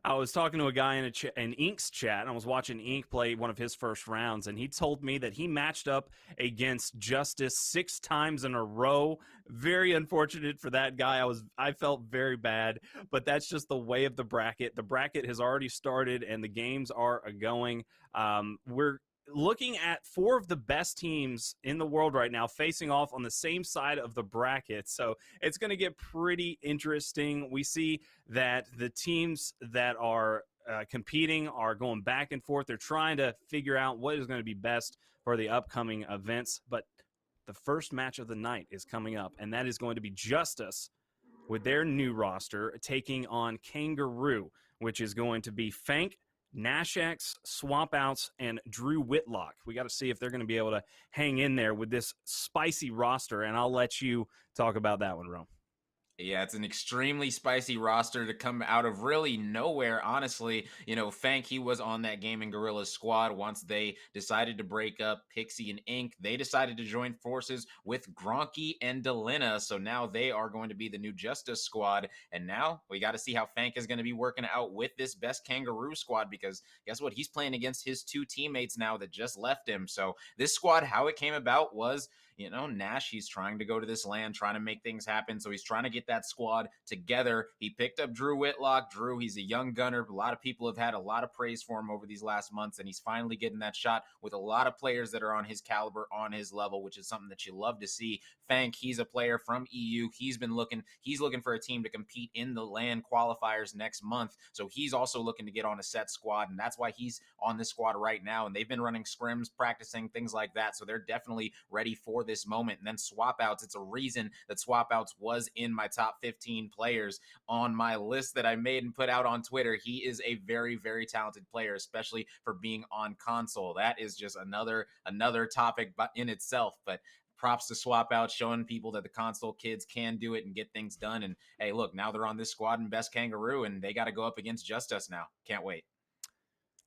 I was talking to a guy in Ink's chat, and I was watching Ink play one of his first rounds, and he told me that he matched up against Justus 6 times in a row. Very unfortunate for that guy. I felt very bad, but that's just the way of the bracket. The bracket has already started, and the games are going. We're looking at 4 of the best teams in the world right now facing off on the same side of the bracket. So it's going to get pretty interesting. We see that the teams that are competing are going back and forth. They're trying to figure out what is going to be best for the upcoming events. But the first match of the night is coming up, and that is going to be Justus with their new roster taking on Kangaroo, which is going to be Fank, Nashx, Swap Outs, and Drew Whitlock. We got to see if they're going to be able to hang in there with this spicy roster, and I'll let you talk about that one, Rome. Yeah, it's an extremely spicy roster to come out of really nowhere, honestly. You know, Fank, he was on that Gaming Gorillas squad once they decided to break up Pixie and Ink. They decided to join forces with Gronky and Delina, so now they are going to be the new Justus squad. And now we got to see how Fank is going to be working out with this best Kangaroo squad, because guess what? He's playing against his 2 teammates now that just left him. So this squad, how it came about was, you know, Nash, he's trying to go to this land, trying to make things happen. So he's trying to get that squad together. He picked up Drew Whitlock. Drew, he's a young gunner. A lot of people have had a lot of praise for him over these last months, and he's finally getting that shot with a lot of players that are on his caliber, on his level, which is something that you love to see. Fank, he's a player from EU. He's looking for a team to compete in the LAN qualifiers next month. So he's also looking to get on a set squad, and that's why he's on this squad right now. And they've been running scrims, practicing, things like that. So they're definitely ready for this moment. And then Swap Outs, it's a reason that Swap Outs was in my top 15 players on my list that I made and put out on Twitter. He is a very, very talented player, especially for being on console. That is just another topic in itself. But props to Swap Out, showing people that the console kids can do it and get things done. And hey, look, now they're on this squad in Best Kangaroo, and they got to go up against Justus now. Can't wait.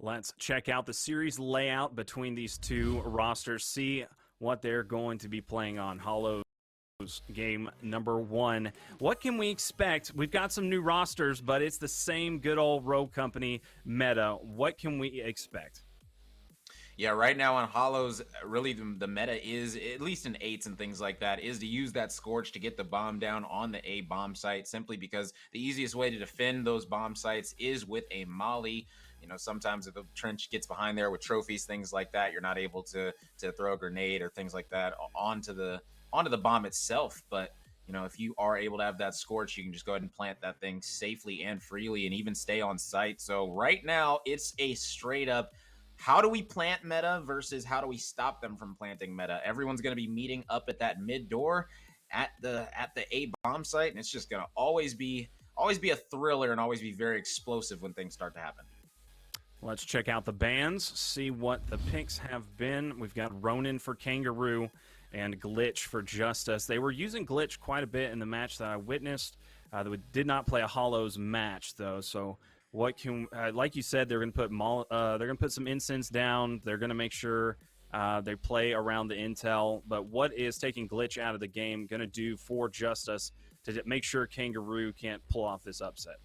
Let's check out the series layout between these 2 rosters, see what they're going to be playing on. Hollows game number 1. What can we expect? We've got some new rosters, but it's the same good old Rogue Company meta. What can we expect? Yeah, right now on Hollows, really the meta is, at least in 8s and things like that, is to use that Scorch to get the bomb down on the A bomb site, simply because the easiest way to defend those bomb sites is with a molly. You know, sometimes if a trench gets behind there with trophies, things like that, you're not able to throw a grenade or things like that onto the bomb itself. But you know, if you are able to have that Scorch, you can just go ahead and plant that thing safely and freely and even stay on site. So right now, it's a straight up, how do we plant meta versus how do we stop them from planting meta? Everyone's going to be meeting up at that mid door at the A bomb site, and it's just going to always be a thriller and always be very explosive when things start to happen. Let's check out the bans, see what the picks have been. We've got Ronin for Kangaroo and Glitch for Justus. They were using Glitch quite a bit in the match that I witnessed. They did not play a Hollows match though. So what can, like you said, they're going to put some incense down. They're going to make sure they play around the intel. But what is taking Glitch out of the game going to do for Justus to make sure Kangaroo can't pull off this upset?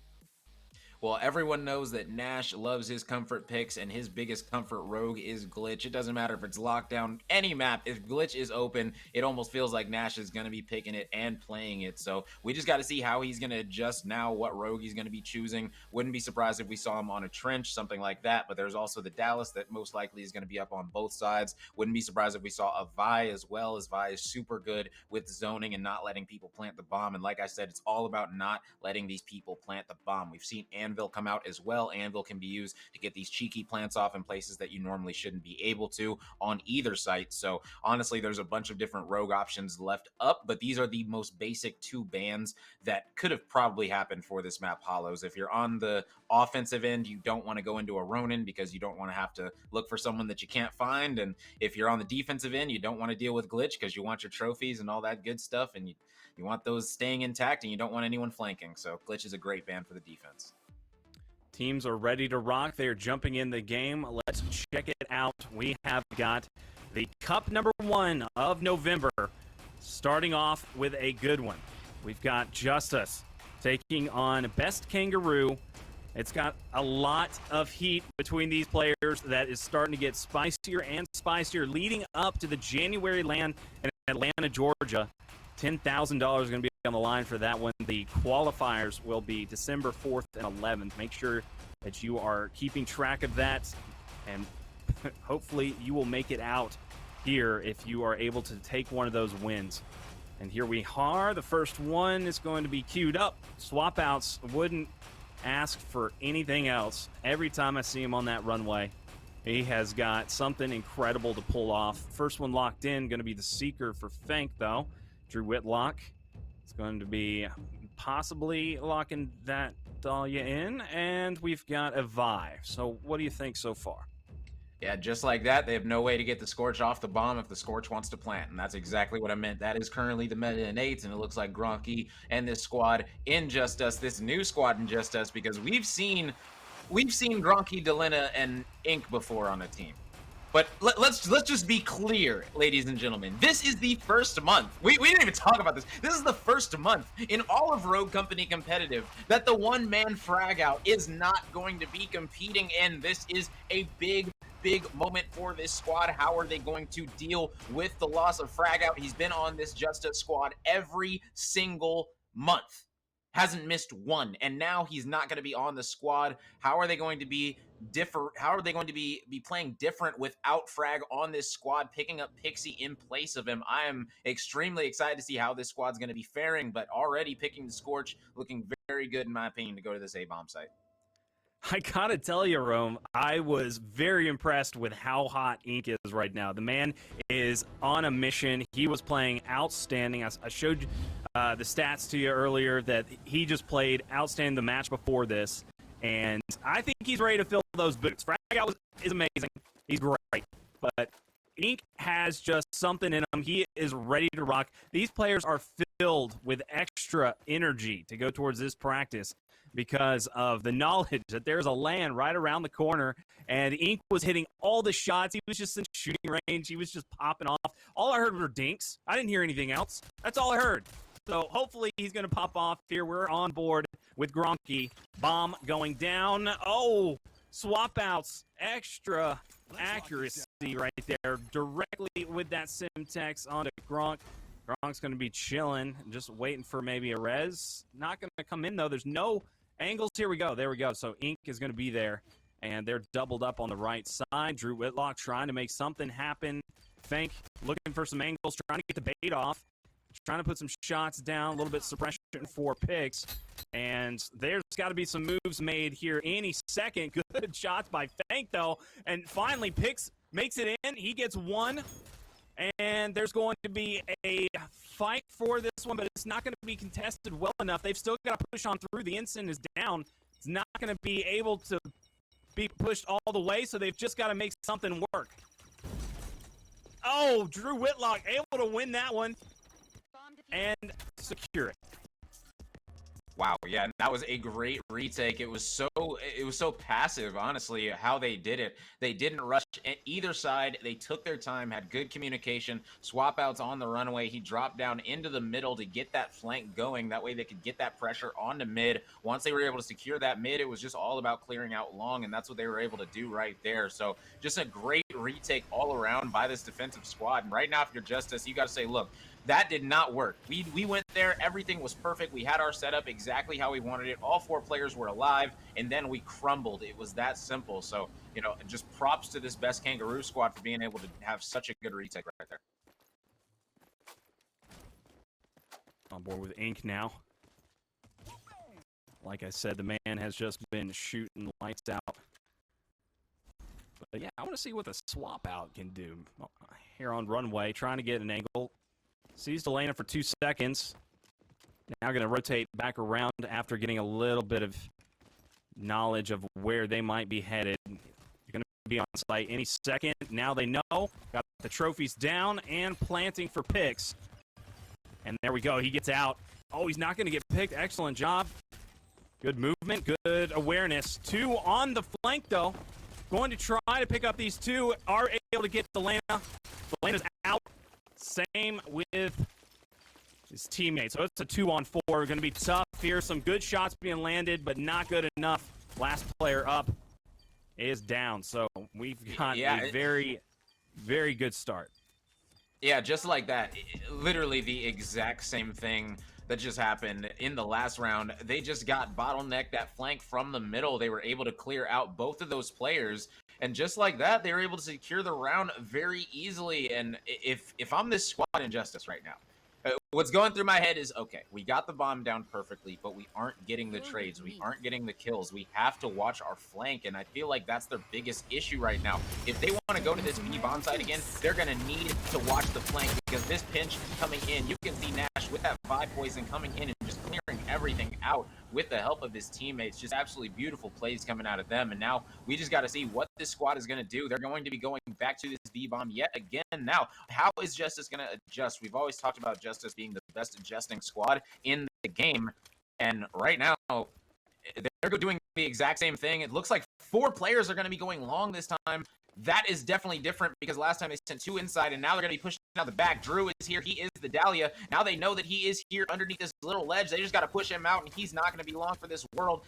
Well, everyone knows that Nash loves his comfort picks, and his biggest comfort rogue is Glitch. It doesn't matter if it's lockdown, any map, if Glitch is open, it almost feels like Nash is going to be picking it and playing it. So we just got to see how he's going to adjust now, what rogue he's going to be choosing. Wouldn't be surprised if we saw him on a trench, something like that. But there's also the Dallas that most likely is going to be up on both sides. Wouldn't be surprised if we saw a Vi as well, as Vi is super good with zoning and not letting people plant the bomb. And like I said, it's all about not letting these people plant the bomb. We've seen Anvil come out as well. Anvil can be used to get these cheeky plants off in places that you normally shouldn't be able to on either site. So honestly, there's a bunch of different rogue options left up, but these are the most basic 2 bans that could have probably happened for this map, Hollows. If you're on the offensive end, you don't want to go into a Ronin because you don't want to have to look for someone that you can't find. And if you're on the defensive end, you don't want to deal with Glitch because you want your trophies and all that good stuff, and you want those staying intact, and you don't want anyone flanking. So Glitch is a great ban for the defense. Teams are ready to rock. They're jumping in the game. Let's check it out. We have got the Cup number 1 of November, starting off with a good one. We've got Justus taking on Best Kangaroo It's got a lot of heat between these players that is starting to get spicier and spicier leading up to the January LAN in Atlanta, Georgia. $10,000 is going to be on the line for that one. The qualifiers will be December 4th and 11th. Make sure that you are keeping track of that, and hopefully you will make it out here if you are able to take one of those wins. And here we are. The first one is going to be queued up. Swap outs wouldn't ask for anything else. Every time I see him on that runway, he has got something incredible to pull off. First one locked in, going to be the Seeker for Fank, though. Drew Whitlock is going to be possibly locking that Dahlia in, and we've got a Vi. So what do you think so far? Yeah, just like that, they have no way to get the Scorch off the bomb if the Scorch wants to plant, and that's exactly what I meant. That is currently the meta in 8s, and it looks like Gronky and this squad in Just Us, this new squad in Just Us, because we've seen Gronky, Delina, and Ink before on a team. But let's just be clear, ladies and gentlemen. This is the first month. We didn't even talk about this. This is the first month in all of Rogue Company competitive that the one-man frag out is not going to be competing in. This is a big moment for this squad. How are they going to deal with the loss of frag out? He's been on this Justice squad every single month. Hasn't missed one, and now he's not going to be on the squad. How are they going to be different? How are they going to be playing different without frag on this squad, picking up Pixie in place of him? I am extremely excited to see how this squad's going to be faring, but already picking the Scorch, looking very good in my opinion to go to this A-bomb site. I gotta tell you, Rome, I was very impressed with how hot Ink is right now. The man is on a mission. He was playing outstanding. I showed you the stats to you earlier that he just played outstanding the match before this, and I think he's ready to fill those boots. Frag out is amazing. He's great, but Ink has just something in him. He is ready to rock. These players are filled with extra energy to go towards this practice because of the knowledge that there's a LAN right around the corner, and Ink was hitting all the shots. He was just in shooting range. He was just popping off. All I heard were dinks. I didn't hear anything else. That's all I heard. So hopefully he's going to pop off here. We're on board with Gronky. Bomb going down. Oh, swap outs. Extra accuracy right there. Directly with that Simtex onto Gronk. Gronk's going to be chilling, just waiting for maybe a res. Not going to come in, though. There's no angles. Here we go. There we go. So Ink is going to be there, and they're doubled up on the right side. Drew Whitlock trying to make something happen. Fank looking for some angles, trying to get the bait off, trying to put some shots down, a little bit suppression for picks. And there's got to be some moves made here any second. Good shots by Fank, though. And finally, Pix makes it in. He gets one. And there's going to be a fight for this one, but it's not going to be contested well enough. They've still got to push on through. The ensign is down. It's not going to be able to be pushed all the way, so they've just got to make something work. Oh, Drew Whitlock able to win that one and secure it. Wow, yeah, that was a great retake. It was so passive, honestly, how they did it. They didn't rush either side. They took their time, had good communication, swap outs on the runway. He dropped down into the middle to get that flank going. That way they could get that pressure on the mid. Once they were able to secure that mid, it was just all about clearing out long, and that's what they were able to do right there. So just a great retake all around by this defensive squad. And right now, if you're Justice, you got to say, look, that did not work. We went there. Everything was perfect. We had our setup exactly how we wanted it. All 4 players were alive, and then we crumbled. It was that simple. So, you know, just props to this best Kangaroo squad for being able to have such a good retake right there. On board with Ink now. Like I said, the man has just been shooting lights out. But yeah, I want to see what the swap out can do. Here on runway, trying to get an angle. Sees Delana for 2 seconds. Now going to rotate back around after getting a little bit of knowledge of where they might be headed. Going to be on site any second. Now they know. Got the trophies down and planting for picks. And there we go. He gets out. Oh, he's not going to get picked. Excellent job. Good movement. Good awareness. 2 on the flank, though. Going to try to pick up these 2. Are able to get Delana. Delana's out. Same with his teammates. So it's a 2-on-4. Going to be tough here. Some good shots being landed, but not good enough Last player up is down. So we've got a very, very good start. Yeah, just like that. Literally the exact same thing that just happened in the last round. They just got bottlenecked that flank from the middle. They were able to clear out both of those players. And just like that, they were able to secure the round very easily. And if I'm this squad in Justice right now, what's going through my head is, okay, we got the bomb down perfectly, but we aren't getting the trades. We aren't getting the kills. We have to watch our flank, and I feel like that's their biggest issue right now. If they want to go to this B bomb site again, they're going to need to watch the flank, because this pinch coming in, you can see Nash with that 5 poison coming in and just clearing everything out with the help of his teammates. Just absolutely beautiful plays coming out of them, and now we just got to see what this squad is going to do. They're going to be going back to this B bomb yet again. Now, how is Justice going to adjust? We've always talked about Justice being the best adjusting squad in the game, and right now they're doing the exact same thing. It looks like 4 players are going to be going long this time. That is definitely different, because last time they sent 2 inside, and now they're going to be pushing out the back. Drew is here. He is the Dahlia. Now they know that he is here underneath this little ledge. They just got to push him out, and he's not going to be long for this world.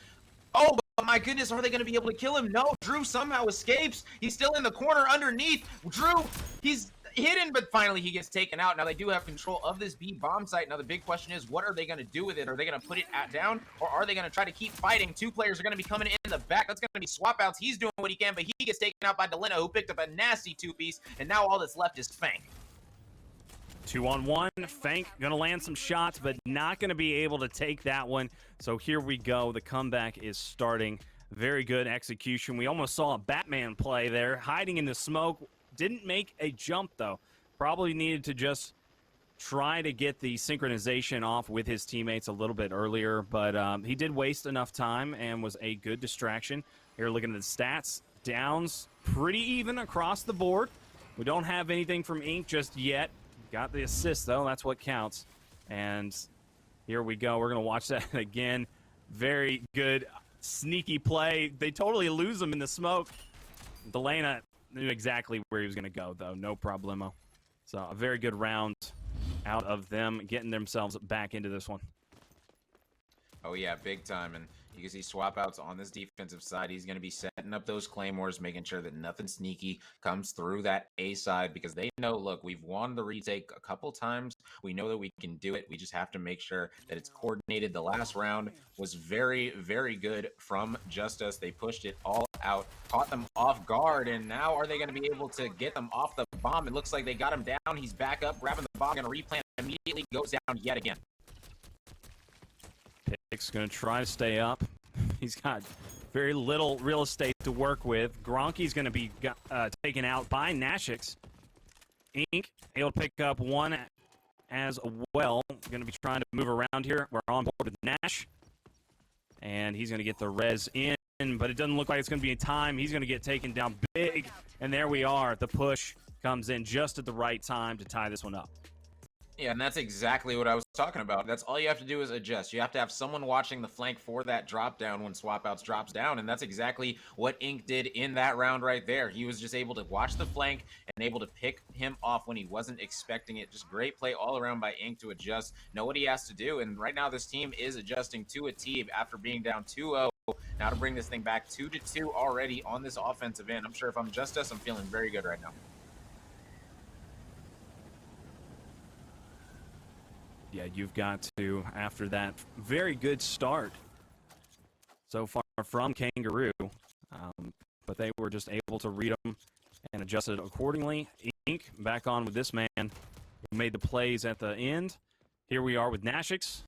Oh, but my goodness, are they going to be able to kill him? No, Drew somehow escapes. He's still in the corner underneath. Drew, he's hidden, but finally he gets taken out. Now they do have control of this B bomb site. Now the big question is, what are they going to do with it? Are they going to put it down, or are they going to try to keep fighting? 2 players are going to be coming in the back. That's going to be swap outs. He's doing what he can, but he gets taken out by Delina, who picked up a nasty 2-piece, and now all that's left is Fank. 2-on-1. Fank gonna land some shots, but not gonna be able to take that one. So here we go. The comeback is starting. Very good execution. We almost saw a Batman play there, hiding in the smoke. Didn't make a jump though. Probably needed to just try to get the synchronization off with his teammates a little bit earlier, but he did waste enough time and was a good distraction. Here looking at the stats. Downs pretty even across the board. We don't have anything from Ink just yet. Got the assist, though. That's what counts. And here we go. We're going to watch that again. Very good, sneaky play. They totally lose him in the smoke. Delana knew exactly where he was going to go, though. No problemo. So a very good round out of them, getting themselves back into this one. Oh, yeah, big time. And you can see swap outs on this defensive side. He's going to be setting up those claymores, making sure that nothing sneaky comes through that A side, because they know, look, we've won the retake a couple times. We know that we can do it. We just have to make sure that it's coordinated. The last round was very, very good from Justice. They pushed it all out, caught them off guard, and now are they going to be able to get them off the bomb? It looks like they got him down. He's back up, grabbing the bomb, going to replant, immediately goes down yet again. Pick's going to try to stay up. He's got very little real estate to work with. Gronky's going to be taken out by Nashix. Ink able to pick up one as well. Going to be trying to move around here. We're on board with Nash. And he's going to get the res in, but it doesn't look like it's going to be in time. He's going to get taken down big. And there we are. The push comes in just at the right time to tie this one up. Yeah, and that's exactly what I was talking about. That's all you have to do is adjust. You have to have someone watching the flank for that drop down when swap outs drops down, and that's exactly what Ink did in that round right there. He was just able to watch the flank and able to pick him off when he wasn't expecting it. Just great play all around by Ink to adjust, know what he has to do, and right now this team is adjusting to a T after being down 2-0. Now to bring this thing back 2-2 already on this offensive end. I'm sure if I'm Justice, I'm feeling very good right now. Yeah, you've got to, after that very good start so far from Kangaroo, but they were just able to read them and adjust it accordingly. Ink back on with this man who made the plays at the end. Here we are with Nashix.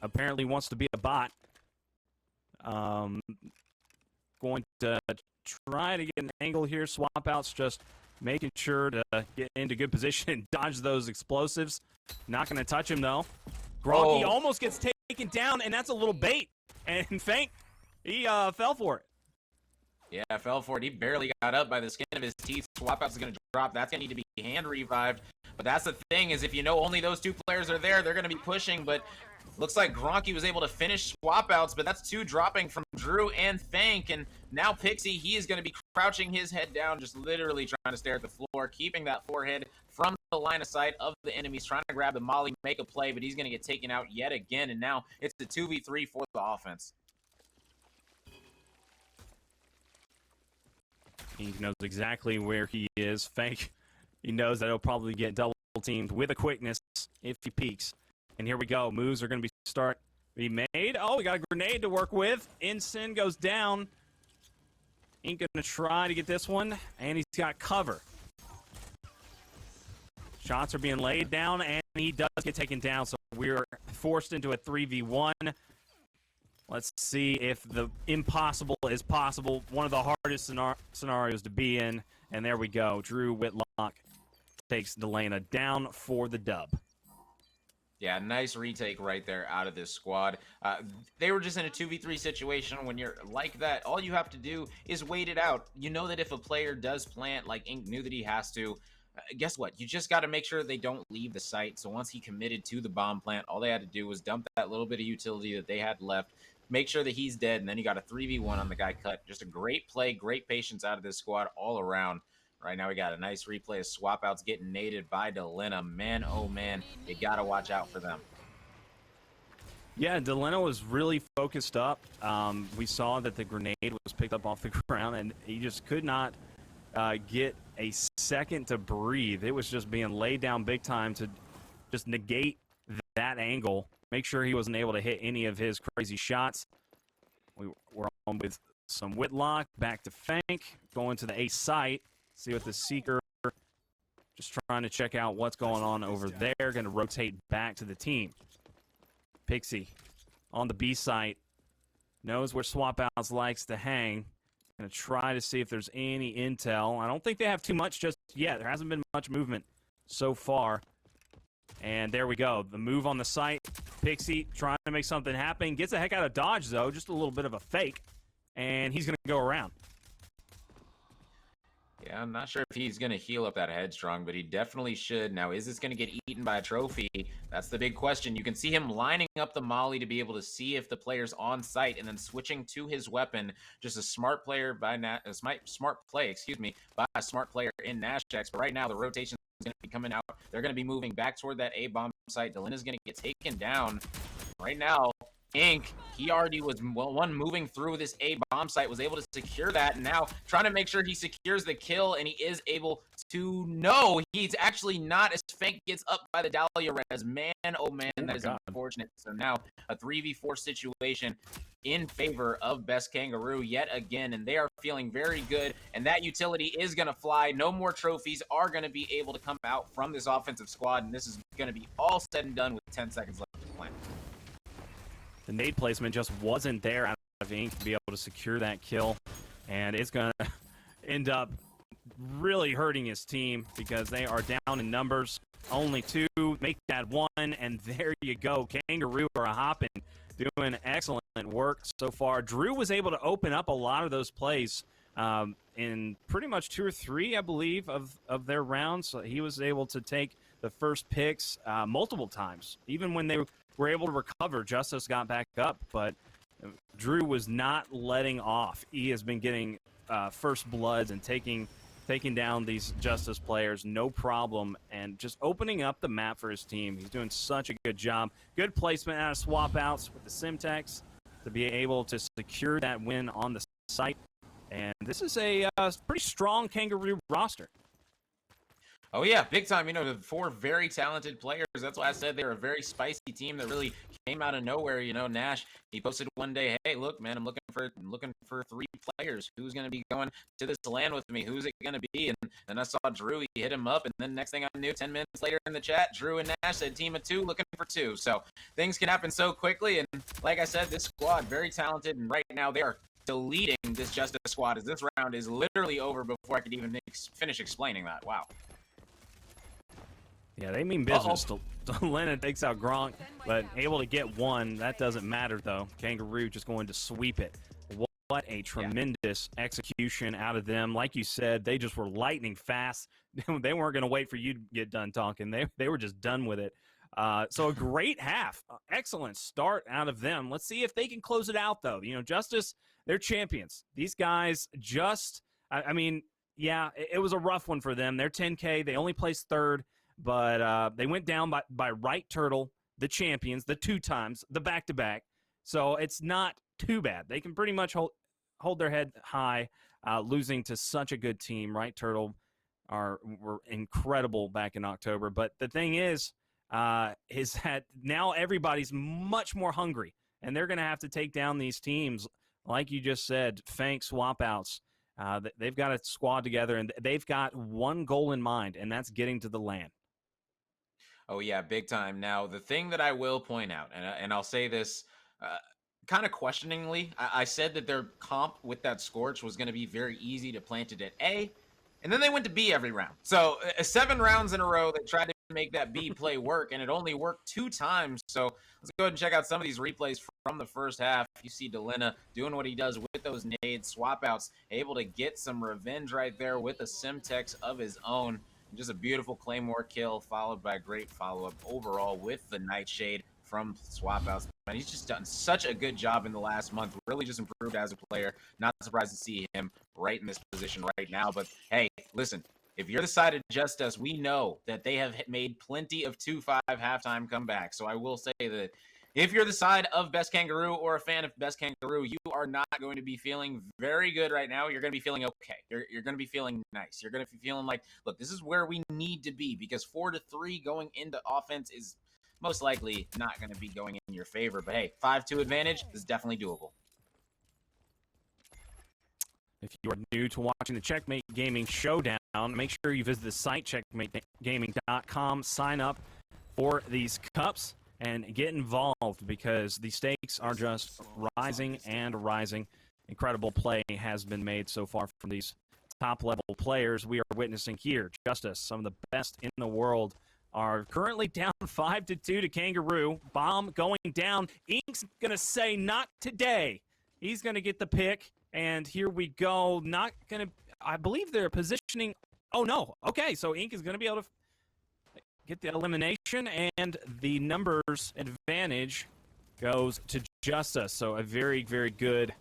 Apparently wants to be a bot. Going to try to get an angle here. Swap outs, just making sure to get into good position and dodge those explosives. Not going to touch him, though. Gronky almost gets taken down, and that's a little bait. And Fank, he fell for it. Yeah, fell for it. He barely got up by the skin of his teeth. Swap outs is going to drop. That's going to need to be hand revived. But that's the thing, is if you know only those 2 players are there, they're going to be pushing. But looks like Gronky was able to finish swap outs, but that's 2 dropping from Drew and Fank. And now Pixie, he is going to be crouching his head down, just literally trying to stare at the floor, keeping that forehead from the line of sight of the enemies, trying to grab the molly, make a play, but he's going to get taken out yet again. And now it's the 2v3 for the offense. He knows exactly where he is. Fake, he knows that he'll probably get double teamed with a quickness if he peeks. And here we go. Moves are going to be made. Oh, we got a grenade to work with. Ensign goes down. Ain't going to try to get this one. And he's got cover. Shots are being laid down, and he does get taken down. So we're forced into a 3v1. Let's see if the impossible is possible. One of the hardest scenarios to be in. And there we go. Drew Whitlock takes Delana down for the dub. Yeah, nice retake right there out of this squad. They were just in a 2v3 situation. When you're like that, all you have to do is wait it out. You know that if a player does plant, like Ink knew that he has to, guess what? You just got to make sure they don't leave the site. So once he committed to the bomb plant, all they had to do was dump that little bit of utility that they had left, make sure that he's dead, and then you got a 3v1 on the guy cut. Just a great play, great patience out of this squad all around. Right now we got a nice replay of swap outs getting naded by Delana. Man, oh man, you got to watch out for them. Yeah, Delano was really focused up. We saw that the grenade was picked up off the ground, and he just could not get a second to breathe. It was just being laid down big time to just negate that angle, make sure he wasn't able to hit any of his crazy shots. We're on with some Whitlock, back to Fank, going to the A site, see what the Seeker, just trying to check out what's going on over there, going to rotate back to the team. Pixie on the B site, knows where Swap Outs likes to hang. Going to try to see if there's any intel. I don't think they have too much just yet. There hasn't been much movement so far. And there we go. The move on the site. Pixie trying to make something happen. Gets the heck out of dodge, though. Just a little bit of a fake. And he's going to go around. Yeah, I'm not sure if he's going to heal up that headstrong, but he definitely should. Now, is this going to get eaten by a trophy? That's the big question. You can see him lining up the molly to be able to see if the player's on site and then switching to his weapon. Just a smart player by smart play by a smart player in Nashx. But right now, the rotation is going to be coming out. They're going to be moving back toward that A bomb site. Delina's going to get taken down. Right now, Ink, he already was one moving through this A bomb site, was able to secure that, and now trying to make sure he secures the kill, and he is able to. No, he's actually not, as Fank gets up by the Dahlia res. Man, oh man, that is unfortunate. So now a 3v4 situation in favor of Best Kangaroo yet again, and they are feeling very good, and that utility is going to fly. No more trophies are going to be able to come out from this offensive squad, and this is going to be all said and done with 10 seconds left to play. The nade placement just wasn't there out of Ink to be able to secure that kill, and it's going to end up really hurting his team because they are down in numbers. Only two, make that one, and there you go. Kangaroo are hopping, doing excellent work so far. Drew was able to open up a lot of those plays in pretty much 2 or 3, I believe, of their rounds. So he was able to take the first picks multiple times, even when they were able to recover. Justus got back up, but Drew was not letting off. He has been getting first bloods and taking down these Justus players, no problem, and just opening up the map for his team. He's doing such a good job. Good placement out of swap outs with the Simtex to be able to secure that win on the site. And this is a pretty strong Kangaroo roster. Oh, yeah, big time. You know, the 4 very talented players. That's why I said they're a very spicy team that really came out of nowhere. You know, Nash, he posted one day, hey, look, man, I'm looking for 3 players. Who's going to be going to this LAN with me? Who's it going to be? And then I saw Drew. He hit him up. And then next thing I knew, 10 minutes later in the chat, Drew and Nash said team of 2 looking for 2. So things can happen so quickly. And like I said, this squad, very talented. And right now they are deleting this Justus squad, as this round is literally over before I could even finish explaining that. Wow. Yeah, they mean business. Lennon takes out Gronk, but able to get one. That doesn't matter, though. Kangaroo just going to sweep it. What a tremendous execution out of them. Like you said, they just were lightning fast. They weren't going to wait for you to get done talking. They were just done with it. So a great half. Excellent start out of them. Let's see if they can close it out, though. You know, Justus, they're champions. These guys just, I mean, yeah, it was a rough one for them. They're 10K. They only placed 3rd. But they went down by Right Turtle, the champions, the 2 times, the back-to-back. So it's not too bad. They can pretty much hold their head high, losing to such a good team, right? Turtle were incredible back in October. But the thing is that now everybody's much more hungry, and they're going to have to take down these teams, like you just said, Fank swap outs. They've got a squad together, and they've got one goal in mind, and that's getting to the LAN. Oh yeah, big time. Now, the thing that I will point out, and I'll say this kind of questioningly, I said that their comp with that Scorch was going to be very easy to plant it at A, and then they went to B every round. So 7 rounds in a row, they tried to make that B play work, and it only worked 2 times. So let's go ahead and check out some of these replays from the first half. You see Delina doing what he does with those nades, swap outs, able to get some revenge right there with a Simtex of his own. Just a beautiful Claymore kill, followed by a great follow-up overall with the Nightshade from swap outs. And he's just done such a good job in the last month, really just improved as a player. Not surprised to see him right in this position right now. But hey, listen, if you're the side of Justus, we know that they have made plenty of 2-5 halftime comebacks. So I will say that if you're the side of Best Kangaroo or a fan of Best Kangaroo, you are not going to be feeling very good right now. You're going to be feeling okay. You're going to be feeling nice. You're going to be feeling like, look, this is where we need to be, because 4-3 going into offense is most likely not going to be going in your favor. But hey, 5-2 advantage is definitely doable. If you are new to watching the Checkmate Gaming Showdown, make sure you visit the site, checkmategaming.com, sign up for these cups, and get involved, because the stakes are just rising and rising. Incredible play has been made so far from these top-level players we are witnessing here. Justus, some of the best in the world, are currently down 5-2 to Kangaroo. Bomb going down. Ink's going to say, not today. He's going to get the pick, and here we go. Not going to, I believe they're positioning. Oh, no. Okay, so Ink is going to be able to get the elimination, and the numbers advantage goes to Justus. So a very, very good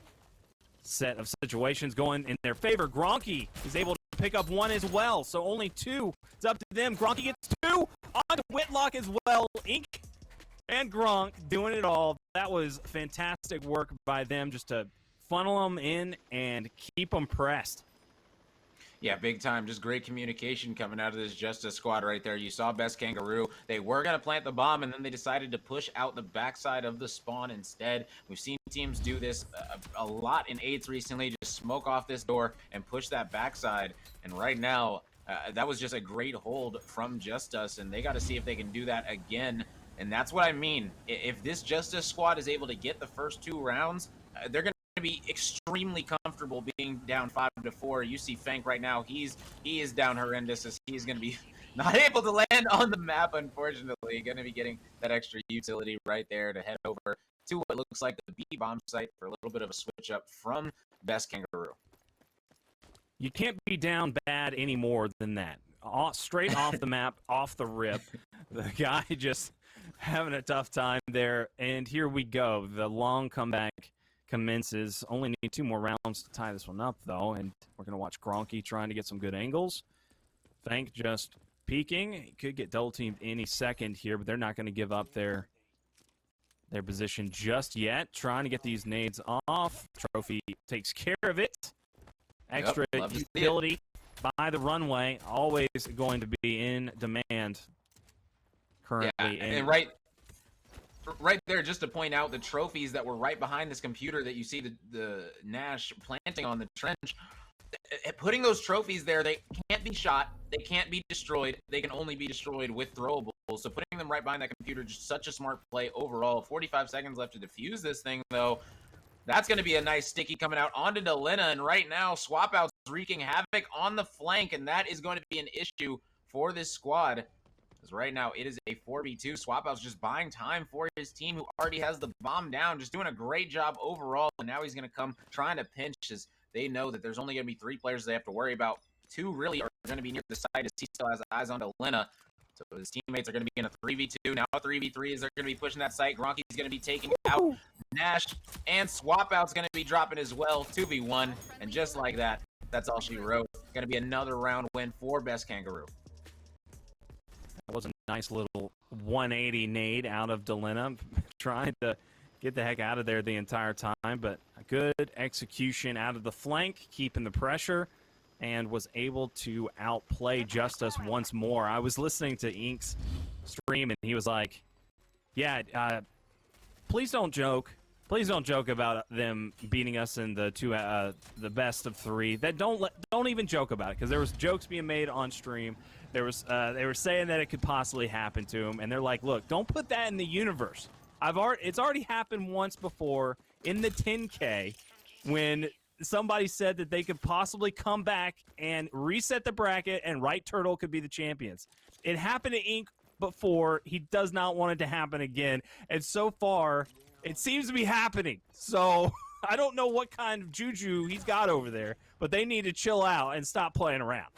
set of situations going in their favor. Gronky is able to pick up 1 as well, so only 2. It's up to them. Gronky gets 2 on to Whitlock as well. Ink and Gronk doing it all. That was fantastic work by them, just to funnel them in and keep them pressed. Yeah, big time. Just great communication coming out of this Justus squad right there. You saw Best Kangaroo. They were going to plant the bomb, and then they decided to push out the backside of the spawn instead. We've seen teams do this a lot in 8s recently, just smoke off this door and push that backside. And right now, that was just a great hold from Justus, and they got to see if they can do that again. And that's what I mean. If this Justus squad is able to get the first 2 rounds, they're going to be extremely comfortable being down 5-4. You see Fank right now, he is down horrendous, as he's going to be not able to land on the map, unfortunately. Going to be getting that extra utility right there to head over to what looks like the B bomb site for a little bit of a switch up from Best Kangaroo. You can't be down bad any more than that. Straight off the map, off the rip. The guy just having a tough time there. And here we go. The long comeback commences. Only need 2 more rounds to tie this one up, though, and we're going to watch Gronky trying to get some good angles. Fank just peeking. He could get double teamed any second here, but they're not going to give up their position just yet. Trying to get these nades off. Trophy takes care of it. Extra utility by the runway. Always going to be in demand currently. Yeah, and right there, just to point out the trophies that were right behind this computer that you see the Nash planting on the trench. Putting those trophies there, they can't be shot, they can't be destroyed, they can only be destroyed with throwables. So putting them right behind that computer, just such a smart play overall. 45 seconds left to defuse this thing, though. That's going to be a nice sticky coming out onto Delina, and right now, swap outs wreaking havoc on the flank, and that is going to be an issue for this squad. Because right now, it is a 4v2. Swap out's just buying time for his team, who already has the bomb down, just doing a great job overall. And now he's going to come trying to pinch, as they know that there's only going to be 3 players they have to worry about. 2 really are going to be near the side, as he still has eyes on Delina. So his teammates are going to be in a 3v2. Now a 3v3 as they're going to be pushing that site. Gronky's going to be taking out Nash, and swap out's going to be dropping as well. 2v1, and just like that, that's all she wrote. Going to be another round win for Best Kangaroo. That was a nice little 180 nade out of Delina, trying to get the heck out of there the entire time. But a good execution out of the flank, keeping the pressure, and was able to outplay Justus once more. I was listening to Ink's stream, and he was like, yeah, please don't joke. Please don't joke about them beating us in the best of 3. Don't even joke about it, because there was jokes being made on stream. There was they were saying that it could possibly happen to him, and they're like, look, don't put that in the universe. It's already happened once before in the 10K when somebody said that they could possibly come back and reset the bracket and Right Turtle could be the champions. It happened to Ink before. He does not want it to happen again, and so far it seems to be happening. So I don't know what kind of juju he's got over there, but they need to chill out and stop playing around.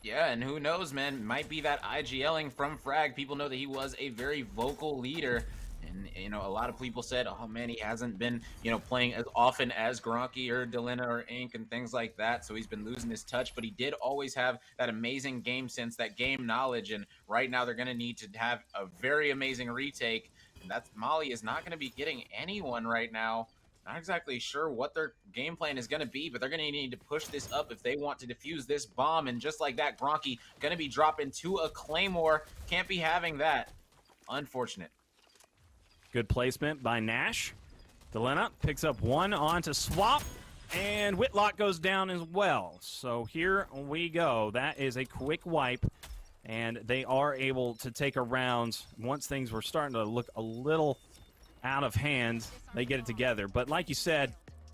Yeah, and who knows, man, might be that IGLing from Frag. People know that he was a very vocal leader. And, you know, a lot of people said, oh, man, he hasn't been, you know, playing as often as Gronky or Delina or Ink and things like that. So he's been losing his touch. But he did always have that amazing game sense, that game knowledge. And right now they're going to need to have a very amazing retake. And that's Mali is not going to be getting anyone right now. Not exactly sure what their game plan is going to be, but they're going to need to push this up if they want to defuse this bomb. And just like that, Gronky going to be dropping to a Claymore. Can't be having that. Unfortunate. Good placement by Nash. Delena picks up one onto Swap, and Whitlock goes down as well. So here we go. That is a quick wipe, and they are able to take a round. Once things were starting to look a little out of hand, they get it together. But like you said,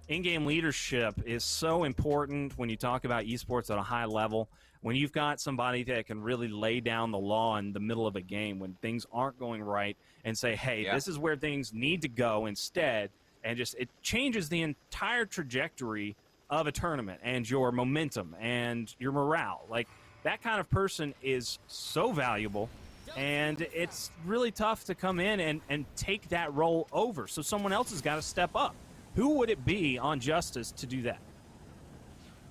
in-game leadership is so important when you talk about esports at a high level. When you've got somebody that can really lay down the law in the middle of a game when things aren't going right and say, hey, this is where things need to go instead, and just it changes the entire trajectory of a tournament and your momentum and your morale. Like, that kind of person is so valuable, and it's really tough to come in and take that role over. So someone else has got to step up. Who would it be on Justus to do that?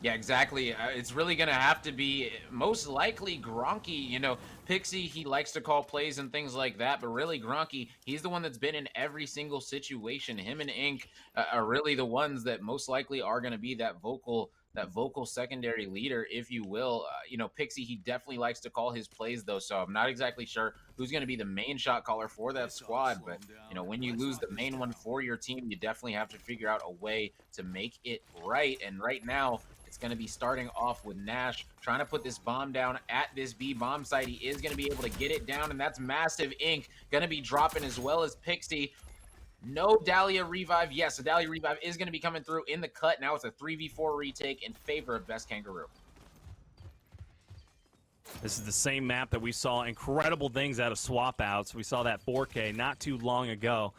Yeah, exactly. It's really going to have to be most likely Gronky. You know, Pixie, he likes to call plays and things like that, but really Gronky, he's the one that's been in every single situation. Him and Ink are really the ones that most likely are going to be that vocal secondary leader, if you will. You know, Pixie, he definitely likes to call his plays, though, so I'm not exactly sure who's going to be the main shot caller for that squad. But, you know, when you lose the main one for your team, you definitely have to figure out a way to make it right. And right now, it's going to be starting off with Nash trying to put this bomb down at this B bomb site. He is going to be able to get it down, and that's massive. Ink going to be dropping as well as Pixie. No Dahlia revive. Yes, a Dahlia revive is going to be coming through in the cut. Now it's a 3v4 retake in favor of Best Kangaroo. This is the same map that we saw incredible things out of swap outs. We saw that 4K not too long ago.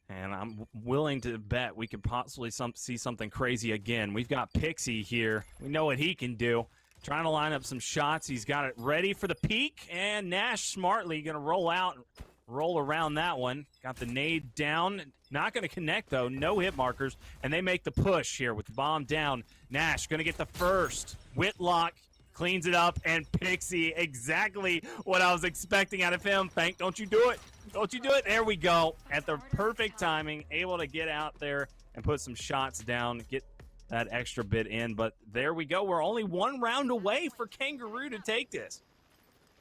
And I'm willing to bet we could possibly see something crazy again. We've got Pixie here. We know what he can do. Trying to line up some shots. He's got it ready for the peak. And Nash smartly going to roll out and roll around that one. Got the nade down. Not going to connect, though. No hit markers. And they make the push here with the bomb down. Nash going to get the first. Whitlock cleans it up. And Pixie, exactly what I was expecting out of him. Fank, don't you do it. Don't you do it? There we go. At the perfect timing, able to get out there and put some shots down, get that extra bit in. But there we go. We're only one round away for Kangaroo to take this.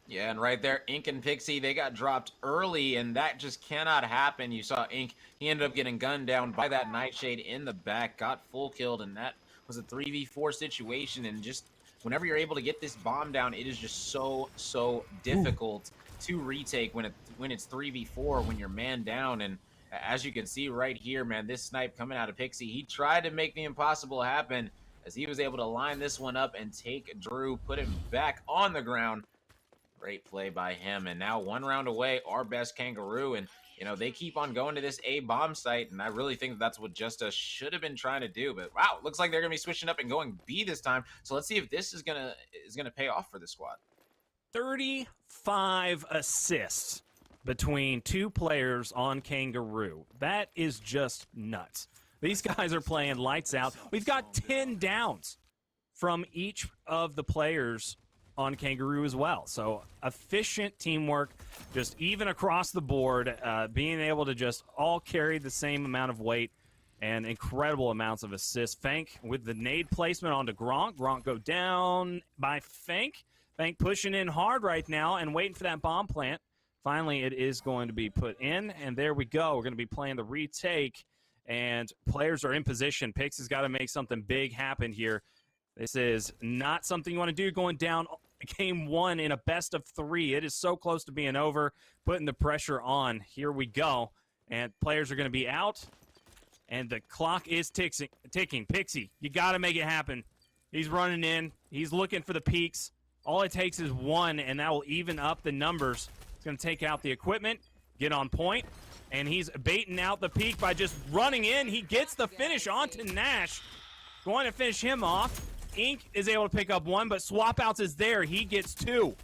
Yeah, and right there, Ink and Pixie, they got dropped early, and that just cannot happen. You saw Ink, he ended up getting gunned down by that Nightshade in the back, got full killed, and that was a 3v4 situation. And just whenever you're able to get this bomb down, it is just so difficult to retake when it's 3v4, when you're man down. And as you can see right here, man, this snipe coming out of Pixie, he tried to make the impossible happen as he was able to line this one up and take Drew, put him back on the ground. Great play by him. And now one round away, our Best Kangaroo. And, you know, they keep on going to this A bomb site, and I really think that's what Justus should have been trying to do. But wow, looks like they're gonna be switching up and going B this time. So let's see if this is gonna pay off for the squad. 35 assists between two players on Kangaroo. That is just nuts. These guys are playing lights out. We've got 10 downs from each of the players on Kangaroo as well. So efficient teamwork, just even across the board, being able to just all carry the same amount of weight and incredible amounts of assists. Fank with the nade placement onto Gronk. Gronk go down by Fank. Fank pushing in hard right now and waiting for that bomb plant. Finally, it is going to be put in, and there we go. We're going to be playing the retake, and players are in position. Pix has got to make something big happen here. This is not something you want to do going down game one in a best of three. It is so close to being over, putting the pressure on. Here we go, and players are going to be out, and the clock is ticking. Pixie, you got to make it happen. He's running in. He's looking for the peaks. All it takes is one, and that will even up the numbers. He's going to take out the equipment, get on point, and he's baiting out the peak by just running in. He gets the finish onto Nash. Going to finish him off. Ink is able to pick up one, but Swapouts is there. He gets two.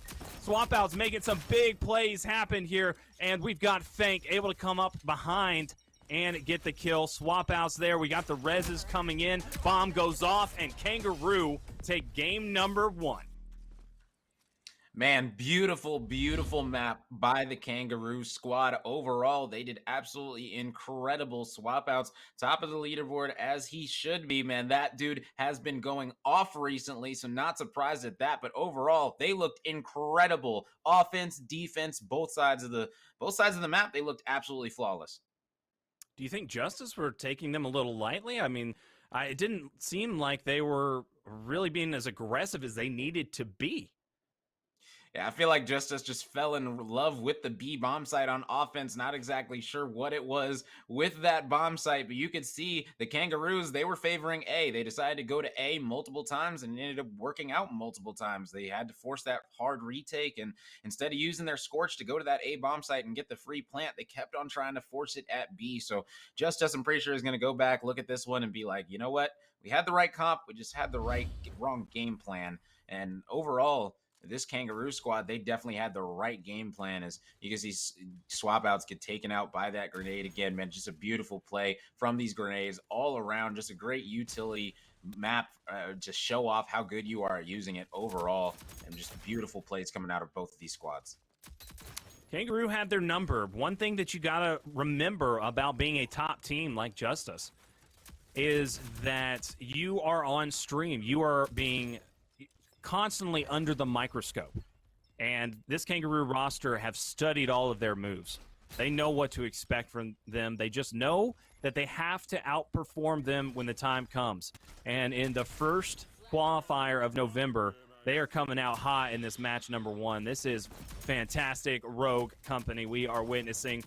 Swapouts making some big plays happen here, and we've got Fank able to come up behind and get the kill. Swapouts there. We got the reses coming in. Bomb goes off, and Kangaroo take game number one. Man, beautiful, beautiful map by the Kangaroo squad. Overall, they did absolutely incredible swap outs. Top of the leaderboard as he should be, man. That dude has been going off recently, so not surprised at that. But overall, they looked incredible. Offense, defense, both sides of the map, they looked absolutely flawless. Do you think Justus were taking them a little lightly? I mean, it didn't seem like they were really being as aggressive as they needed to be. Yeah, I feel like Justus just fell in love with the B bomb site on offense. Not exactly sure what it was with that bomb site, but you could see the Kangaroos, they were favoring A. They decided to go to A multiple times and it ended up working out multiple times. They had to force that hard retake, and instead of using their Scorch to go to that A bomb site and get the free plant, they kept on trying to force it at B. So Justus, I'm pretty sure, is going to go back, look at this one, and be like, you know what? We had the right comp, we just had the wrong game plan. And overall, this Kangaroo squad, they definitely had the right game plan, as you can see swap outs get taken out by that grenade again, man. Just a beautiful play from these grenades all around. Just a great utility map to show off how good you are at using it overall, and just beautiful plays coming out of both of these squads. Kangaroo had their number. One thing that you got to remember about being a top team like Justus is that you are on stream. You are being constantly under the microscope, and this Kangaroo roster have studied all of their moves. They know what to expect from them. They just know that they have to outperform them when the time comes. And in the first qualifier of November, they are coming out hot in this match number one. This is fantastic Rogue company. We are witnessing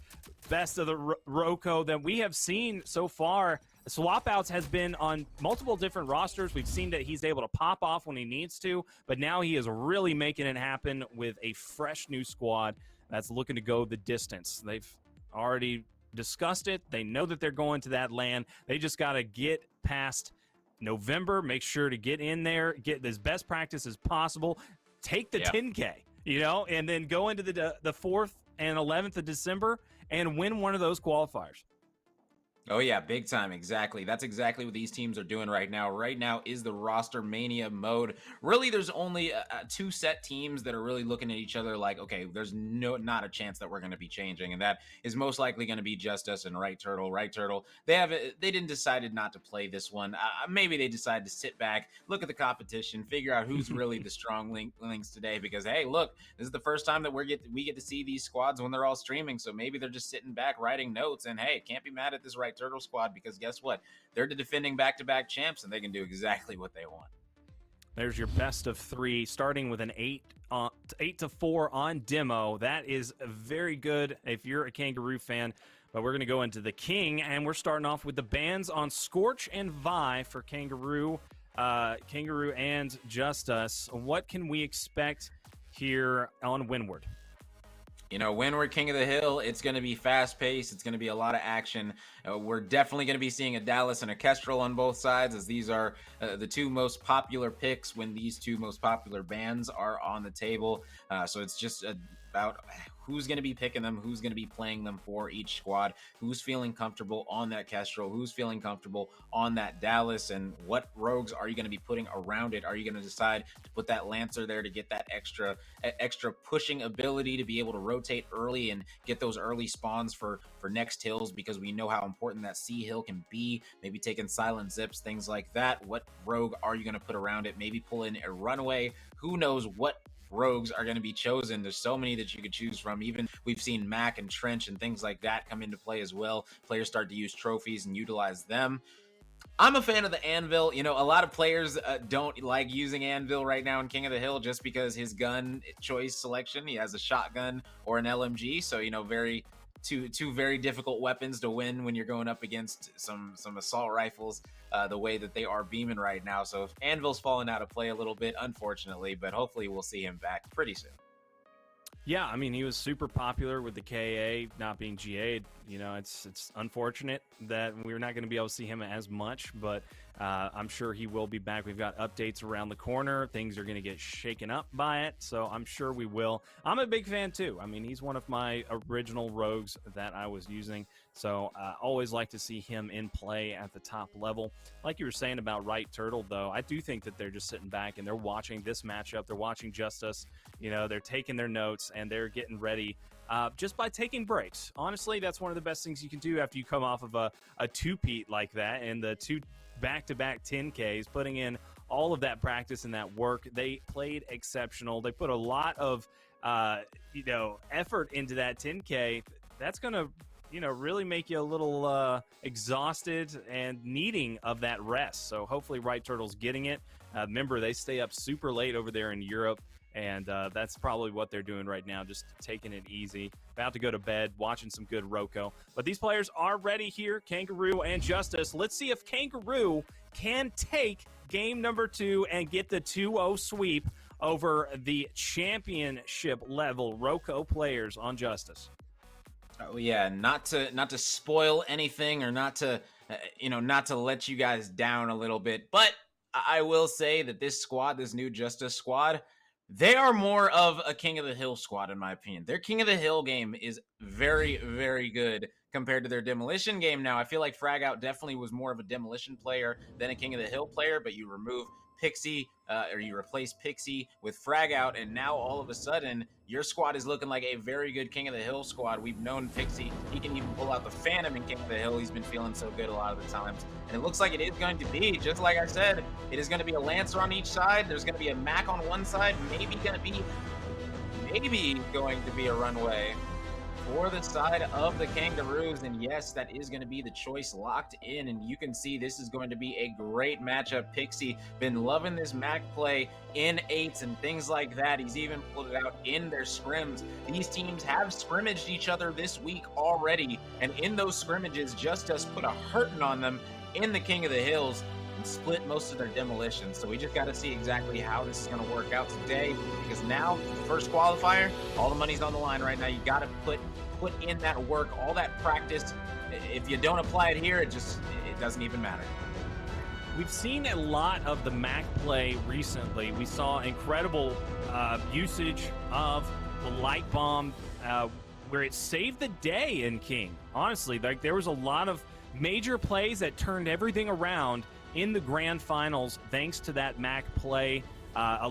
best of the Roco that we have seen so far. Swap outs has been on multiple different rosters. We've seen that he's able to pop off when he needs to, but now he is really making it happen with a fresh new squad that's looking to go the distance. They've already discussed it. They know that they're going to that land. They just got to get past November, make sure to get in there, get as best practice as possible, take the 10K, and then go into the 4th and 11th of December and win one of those qualifiers. Oh, yeah, big time. Exactly. That's exactly what these teams are doing right now. Right now is the roster mania mode. Really, there's only two set teams that are really looking at each other like, okay, there's not a chance that we're going to be changing. And that is most likely going to be Justus and Right Turtle. Right Turtle, they decided not to play this one. Maybe they decided to sit back, look at the competition, figure out who's really the strong links today. Because, hey, look, this is the first time that we get to see these squads when they're all streaming. So maybe they're just sitting back writing notes. And, hey, can't be mad at this Right Turtle squad, because guess what? They're the defending back-to-back champs, and they can do exactly what they want. There's your best of three, starting with an 8-4 on demo. That is very good if you're a Kangaroo fan. But we're going to go into the King, and we're starting off with the bans on Scorch and Vi for Kangaroo and Justus. What can we expect here on Windward? Windward, King of the Hill, it's going to be fast-paced. It's going to be a lot of action. We're definitely going to be seeing a Dallas and a Kestrel on both sides, as these are the two most popular picks when these two most popular bans are on the table. So it's just about who's going to be picking them, who's going to be playing them for each squad, who's feeling comfortable on that Kestrel, who's feeling comfortable on that Dallas, and what rogues are you going to be putting around it? Are you going to decide to put that Lancer there to get that extra pushing ability to be able to rotate early and get those early spawns for next hills, because we know how important that C hill can be, maybe taking silent zips, things like that. What rogue are you going to put around it? Maybe pull in a runaway. Who knows what rogues are going to be chosen? There's so many that you could choose from. Even we've seen Mac and Trench and things like that come into play as well. Players start to use trophies and utilize them. I'm a fan of the Anvil. You know, a lot of players don't like using Anvil right now in King of the Hill just because his gun choice selection, he has a shotgun or an LMG. So, you know, two very difficult weapons to win when you're going up against some assault rifles the way that they are beaming right now. So Anvil's fallen out of play a little bit, unfortunately, but hopefully we'll see him back pretty soon. Yeah, I mean, he was super popular with the KA not being GA'd. You know, it's unfortunate that we're not going to be able to see him as much, but I'm sure he will be back. We've got updates around the corner. Things are going to get shaken up by it, so I'm sure we will. I'm a big fan, too. I mean, he's one of my original rogues that I was using, so always like to see him in play at the top level. Like you were saying about Right Turtle, though, I do think that they're just sitting back and they're watching this matchup. They're watching Justus. You know, they're taking their notes and they're getting ready just by taking breaks. Honestly, that's one of the best things you can do after you come off of a two-peat like that and the two back-to-back 10Ks, putting in all of that practice and that work. They played exceptional. They put a lot of, effort into that 10K. That's going to, really make you a little exhausted and needing of that rest. So hopefully Right Turtle's getting it. Remember, they stay up super late over there in Europe. And that's probably what they're doing right now, just taking it easy. About to go to bed, watching some good Roco. But these players are ready here, Kangaroo and Justus. Let's see if Kangaroo can take game number 2 and get the 2-0 sweep over the championship level Roco players on Justus. Oh yeah, not to spoil anything or not to let you guys down a little bit, but I will say that this squad, this new Justus squad, they are more of a King of the Hill squad, in my opinion. Their King of the Hill game is very, very good compared to their Demolition game. Now, I feel like Fragout definitely was more of a Demolition player than a King of the Hill player, but you remove Pixie, or you replace Pixie with Fragout, and now all of a sudden, your squad is looking like a very good King of the Hill squad. We've known Pixie, he can even pull out the Phantom in King of the Hill. He's been feeling so good a lot of the times. And it looks like it is going to be, just like I said, it is going to be a Lancer on each side. There's going to be a Mac on one side, maybe going to be a runway for the side of the Kangaroos. And yes, that is going to be the choice locked in, and you can see this is going to be a great matchup. Pixie been loving this Mac play in 8s and things like that. He's even pulled it out in their scrims. These teams have scrimmaged each other this week already, and in those scrimmages, Justus put a hurting on them in the King of the Hills and split most of their demolitions. So we just got to see exactly how this is going to work out today, because now the first qualifier, all the money's on the line right now. You got to put in that work, all that practice. If you don't apply it here, it doesn't even matter. We've seen a lot of the Mac play recently. We saw incredible usage of the light bomb where it saved the day in King. Honestly, like, there was a lot of major plays that turned everything around in the grand finals thanks to that Mac play.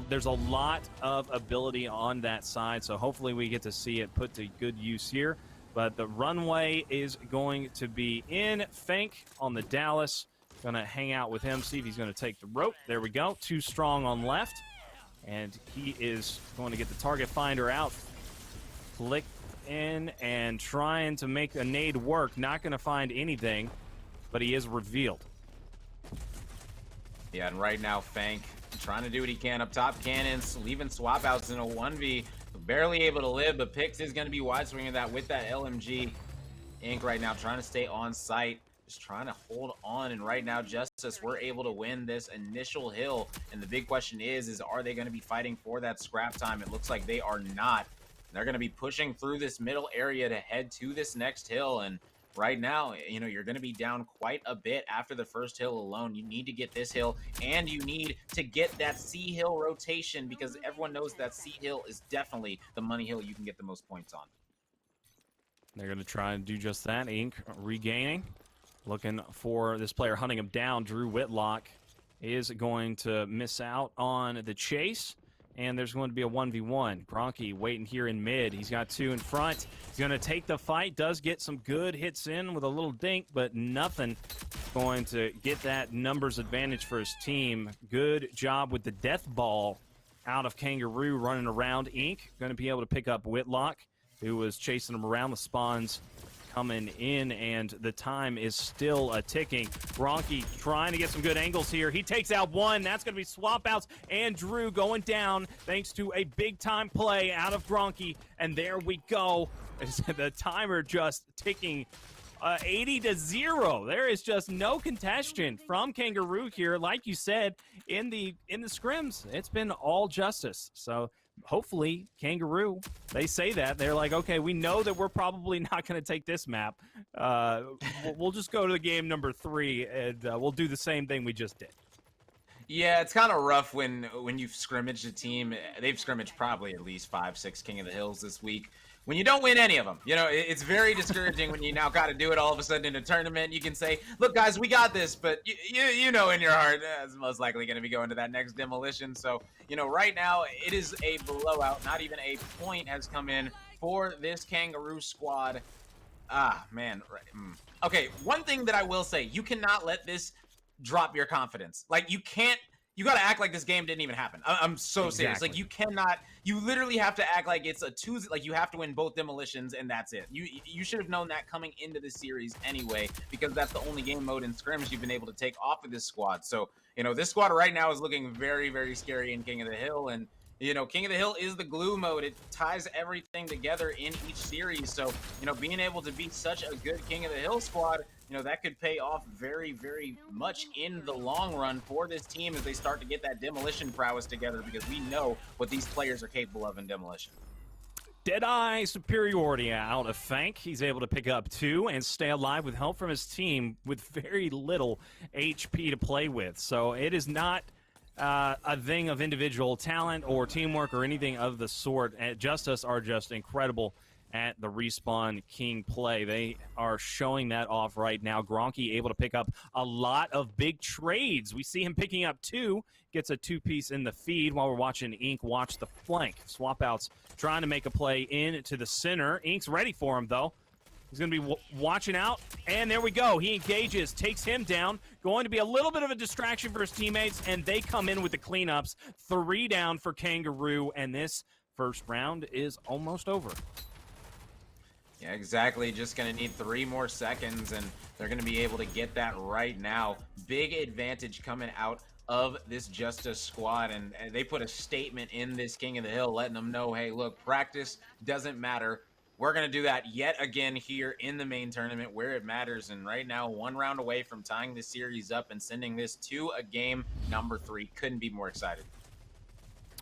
There's a lot of ability on that side, so hopefully we get to see it put to good use here. But the runway is going to be in. Fank on the Dallas. Going to hang out with him, see if he's going to take the rope. There we go. Too strong on left. And he is going to get the target finder out. Flick in and trying to make a nade work. Not going to find anything, but he is revealed. Yeah, and right now, Fank trying to do what he can up top. Cannons leaving swap outs in a 1v. Barely able to live, but Pix is going to be wide swinging that with that LMG. Ink right now trying to stay on site, just trying to hold on. And right now, Justus, we're able to win this initial hill. And the big question is are they going to be fighting for that scrap time? It looks like they are not. They're going to be pushing through this middle area to head to this next hill. And right now, you know, you're going to be down quite a bit after the first hill alone. You need to get this hill, and you need to get that C hill rotation, because everyone knows that C hill is definitely the money hill you can get the most points on. They're going to try and do just that. Ink regaining, looking for this player hunting him down. Drew Whitlock is going to miss out on the chase, and there's going to be a 1v1. Gronky waiting here in mid. He's got 2 in front. He's going to take the fight. Does get some good hits in with a little dink, but nothing going to get that numbers advantage for his team. Good job with the death ball out of Kangaroo running around. Ink going to be able to pick up Whitlock, who was chasing him around. The spawns coming in, and the time is still ticking. Gronky trying to get some good angles here. He takes out one. That's going to be swap outs, and Drew going down thanks to a big-time play out of Gronky. And there we go. The timer just ticking 80-0. There is just no contention from Kangaroo here. Like you said, in the scrims, it's been all Justus. So hopefully Kangaroo, they say that they're like, okay, we know that we're probably not going to take this map. We'll just go to the game number 3, and we'll do the same thing we just did. Yeah, it's kind of rough when you've scrimmaged a team. They've scrimmaged probably at least 5-6 King of the Hills this week. When you don't win any of them, you know, it's very discouraging when you now got to do it all of a sudden in a tournament. You can say, look, guys, we got this, but you know in your heart, it's most likely going to be going to that next demolition. So, you know, right now it is a blowout. Not even a point has come in for this Kangaroo squad. Ah, man. Okay, one thing that I will say, you cannot let this drop your confidence. Like, you can't. You got to act like this game didn't even happen. I'm so serious. Like, you cannot, you literally have to act like it's a Tuesday. Like, you have to win both demolitions, and that's it. You should have known that coming into the series anyway, because that's the only game mode in scrims you've been able to take off of this squad. So, you know, this squad right now is looking very, very scary in King of the Hill. And, you know, King of the Hill is the glue mode. It ties everything together in each series. So, you know, being able to beat such a good King of the Hill squad, you know, that could pay off very, very much in the long run for this team as they start to get that demolition prowess together, because we know what these players are capable of in demolition. Deadeye superiority out of Fank. He's able to pick up 2 and stay alive with help from his team with very little HP to play with. So it is not a thing of individual talent or teamwork or anything of the sort. Justus are just incredible at the Respawn King play. They are showing that off right now. Gronky able to pick up a lot of big trades. We see him picking up 2, gets a 2-piece in the feed while we're watching Ink watch the flank. Swap outs trying to make a play into the center. Ink's ready for him, though. He's going to be watching out, and there we go. He engages, takes him down. Going to be a little bit of a distraction for his teammates, and they come in with the cleanups. 3 down for Kangaroo, and this first round is almost over. Yeah, exactly. Just going to need 3 more seconds, and they're going to be able to get that right now. Big advantage coming out of this Justus squad, and they put a statement in this King of the Hill letting them know, hey, look, practice doesn't matter. We're going to do that yet again here in the main tournament where it matters. And right now, 1 round away from tying this series up and sending this to a game number 3. Couldn't be more excited.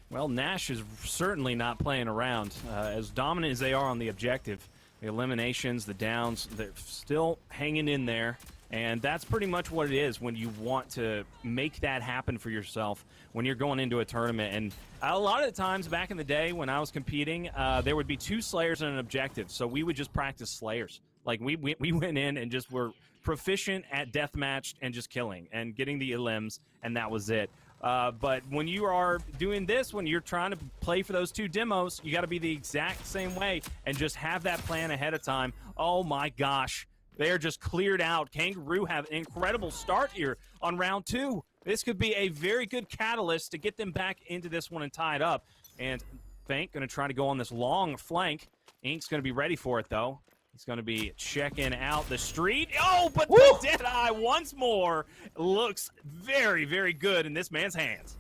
Well, Nash is certainly not playing around. As dominant as they are on the objective, the eliminations, the downs, they're still hanging in there. And that's pretty much what it is when you want to make that happen for yourself when you're going into a tournament. And a lot of the times back in the day when I was competing, there would be 2 Slayers and an objective. So we would just practice Slayers. Like we went in and just were proficient at deathmatch and just killing and getting the elims, and that was it. But when you are doing this, when you're trying to play for those 2 demos, you got to be the exact same way and just have that plan ahead of time. Oh my gosh, they're just cleared out. Kangaroo have an incredible start here on round 2. This could be a very good catalyst to get them back into this one and tie it up. And Fank going to try to go on this long flank. Ink's going to be ready for it, though. He's going to be checking out the street. Oh, but the Deadeye once more looks very, very good in this man's hands.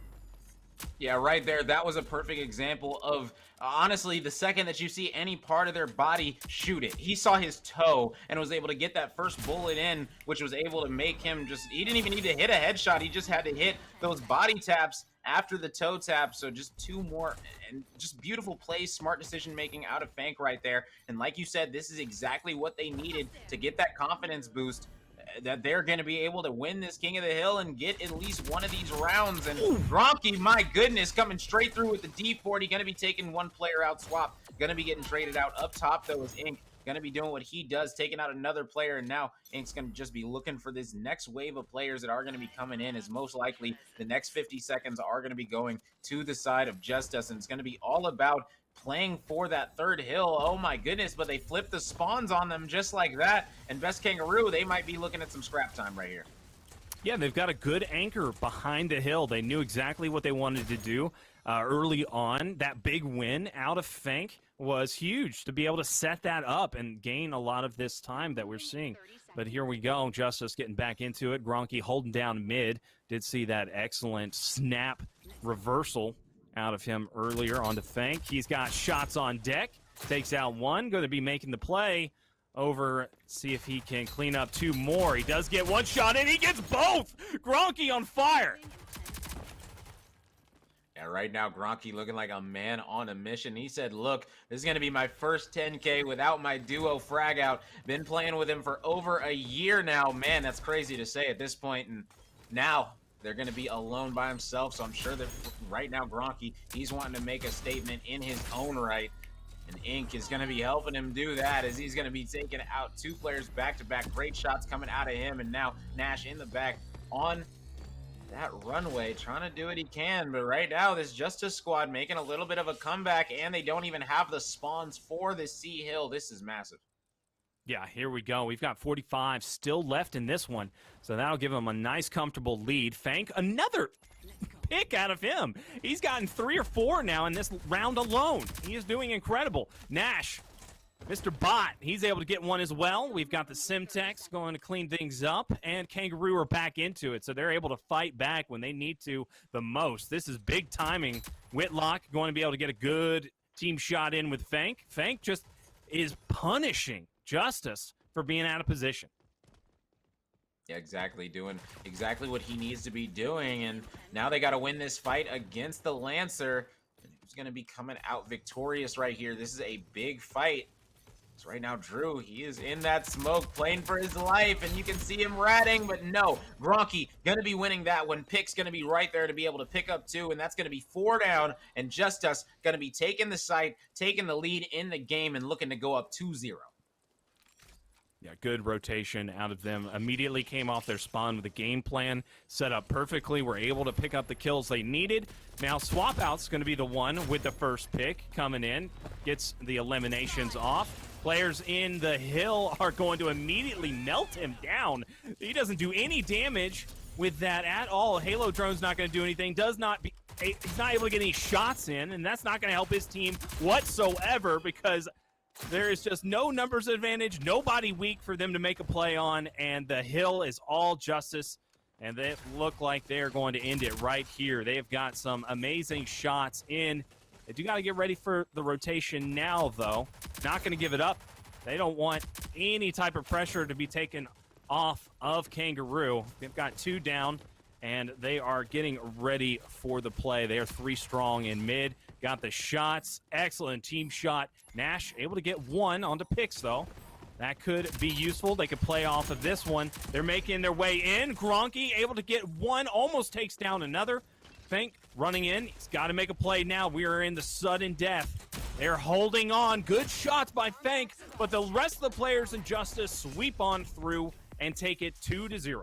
Yeah, right there. That was a perfect example of, honestly, the second that you see any part of their body, shoot it. He saw his toe and was able to get that first bullet in, which was able to make him just, he didn't even need to hit a headshot. He just had to hit those body taps. after the toe tap. So just 2 more, and just beautiful plays, smart decision making out of Fank right there. And like you said, this is exactly what they needed to get that confidence boost, that they're going to be able to win this King of the Hill and get at least one of these rounds. And Gronky, my goodness, coming straight through with the D40, going to be taking one player out swap, going to be getting traded out. Up top, though, is Ink. Going to be doing what he does, taking out another player, and now Ink's going to just be looking for this next wave of players that are going to be coming in, as most likely the next 50 seconds are going to be going to the side of Justus, and it's going to be all about playing for that third hill. Oh my goodness, but they flipped the spawns on them just like that, and Best Kangaroo, they might be looking at some scrap time right here. Yeah, they've got a good anchor behind the hill. They knew exactly what they wanted to do early on. That big win out of Fank was huge to be able to set that up and gain a lot of this time that we're seeing. But here we go, Justus getting back into it. Gronky holding down mid. Did see that excellent snap reversal out of him earlier onto Fank. He's got shots on deck. Takes out one. Going to be making the play over. See if he can clean up 2 more. He does get 1 shot in. He gets both. Gronky on fire. Yeah, right now, Gronky looking like a man on a mission. He said, look, this is going to be my first 10K without my duo frag out. Been playing with him for over a year now. Man, that's crazy to say at this point. And now they're going to be alone by himself. So I'm sure that right now, Gronky, he's wanting to make a statement in his own right. And Ink is going to be helping him do that, as he's going to be taking out 2 players back-to-back. Great shots coming out of him. And now Nash in the back on that runway, trying to do what he can. But right now, this Justus squad making a little bit of a comeback, and they don't even have the spawns for the C Hill. This is massive. Yeah, here we go. We've got 45 still left in this one, so that'll give them a nice, comfortable lead. Fank, another pick out of him. He's gotten 3 or 4 now in this round alone. He is doing incredible. Nash, Mr. Bot, he's able to get one as well. We've got the Simtex going to clean things up, and Kangaroo are back into it, so they're able to fight back when they need to the most. This is big timing. Whitlock going to be able to get a good team shot in with Fank. Fank just is punishing Justus for being out of position. Yeah, exactly. Doing exactly what he needs to be doing, and now they got to win this fight against the Lancer. Who's going to be coming out victorious right here? This is a big fight. So right now, Drew, he is in that smoke, playing for his life, and you can see him ratting, but no, Gronky going to be winning that one. Pick's going to be right there to be able to pick up 2, and that's going to be 4 down, and Justus going to be taking the site, taking the lead in the game, and looking to go up 2-0. Yeah, good rotation out of them. Immediately came off their spawn with a game plan set up perfectly. Were able to pick up the kills they needed. Now Swap Out's going to be the one with the first pick coming in. Gets the eliminations off. Players in the hill are going to immediately melt him down. He doesn't do any damage with that at all. Halo Drone's not going to do anything. He's not able to get any shots in, and that's not going to help his team whatsoever, because there is just no numbers advantage, nobody weak for them to make a play on, and the hill is all Justus, and they look like they're going to end it right here. They've got some amazing shots in. They do got to get ready for the rotation now, though. Not going to give it up. They don't want any type of pressure to be taken off of Kangaroo. They've got 2 down, and they are getting ready for the play. They are 3 strong in mid. Got the shots. Excellent team shot. Nash able to get 1 onto picks, though. That could be useful. They could play off of this one. They're making their way in. Gronky able to get 1. Almost takes down another. Fank running in. He's got to make a play now. We are in the sudden death. They're holding on. Good shots by Fank, but the rest of the players in Justus sweep on through and take it 2-0.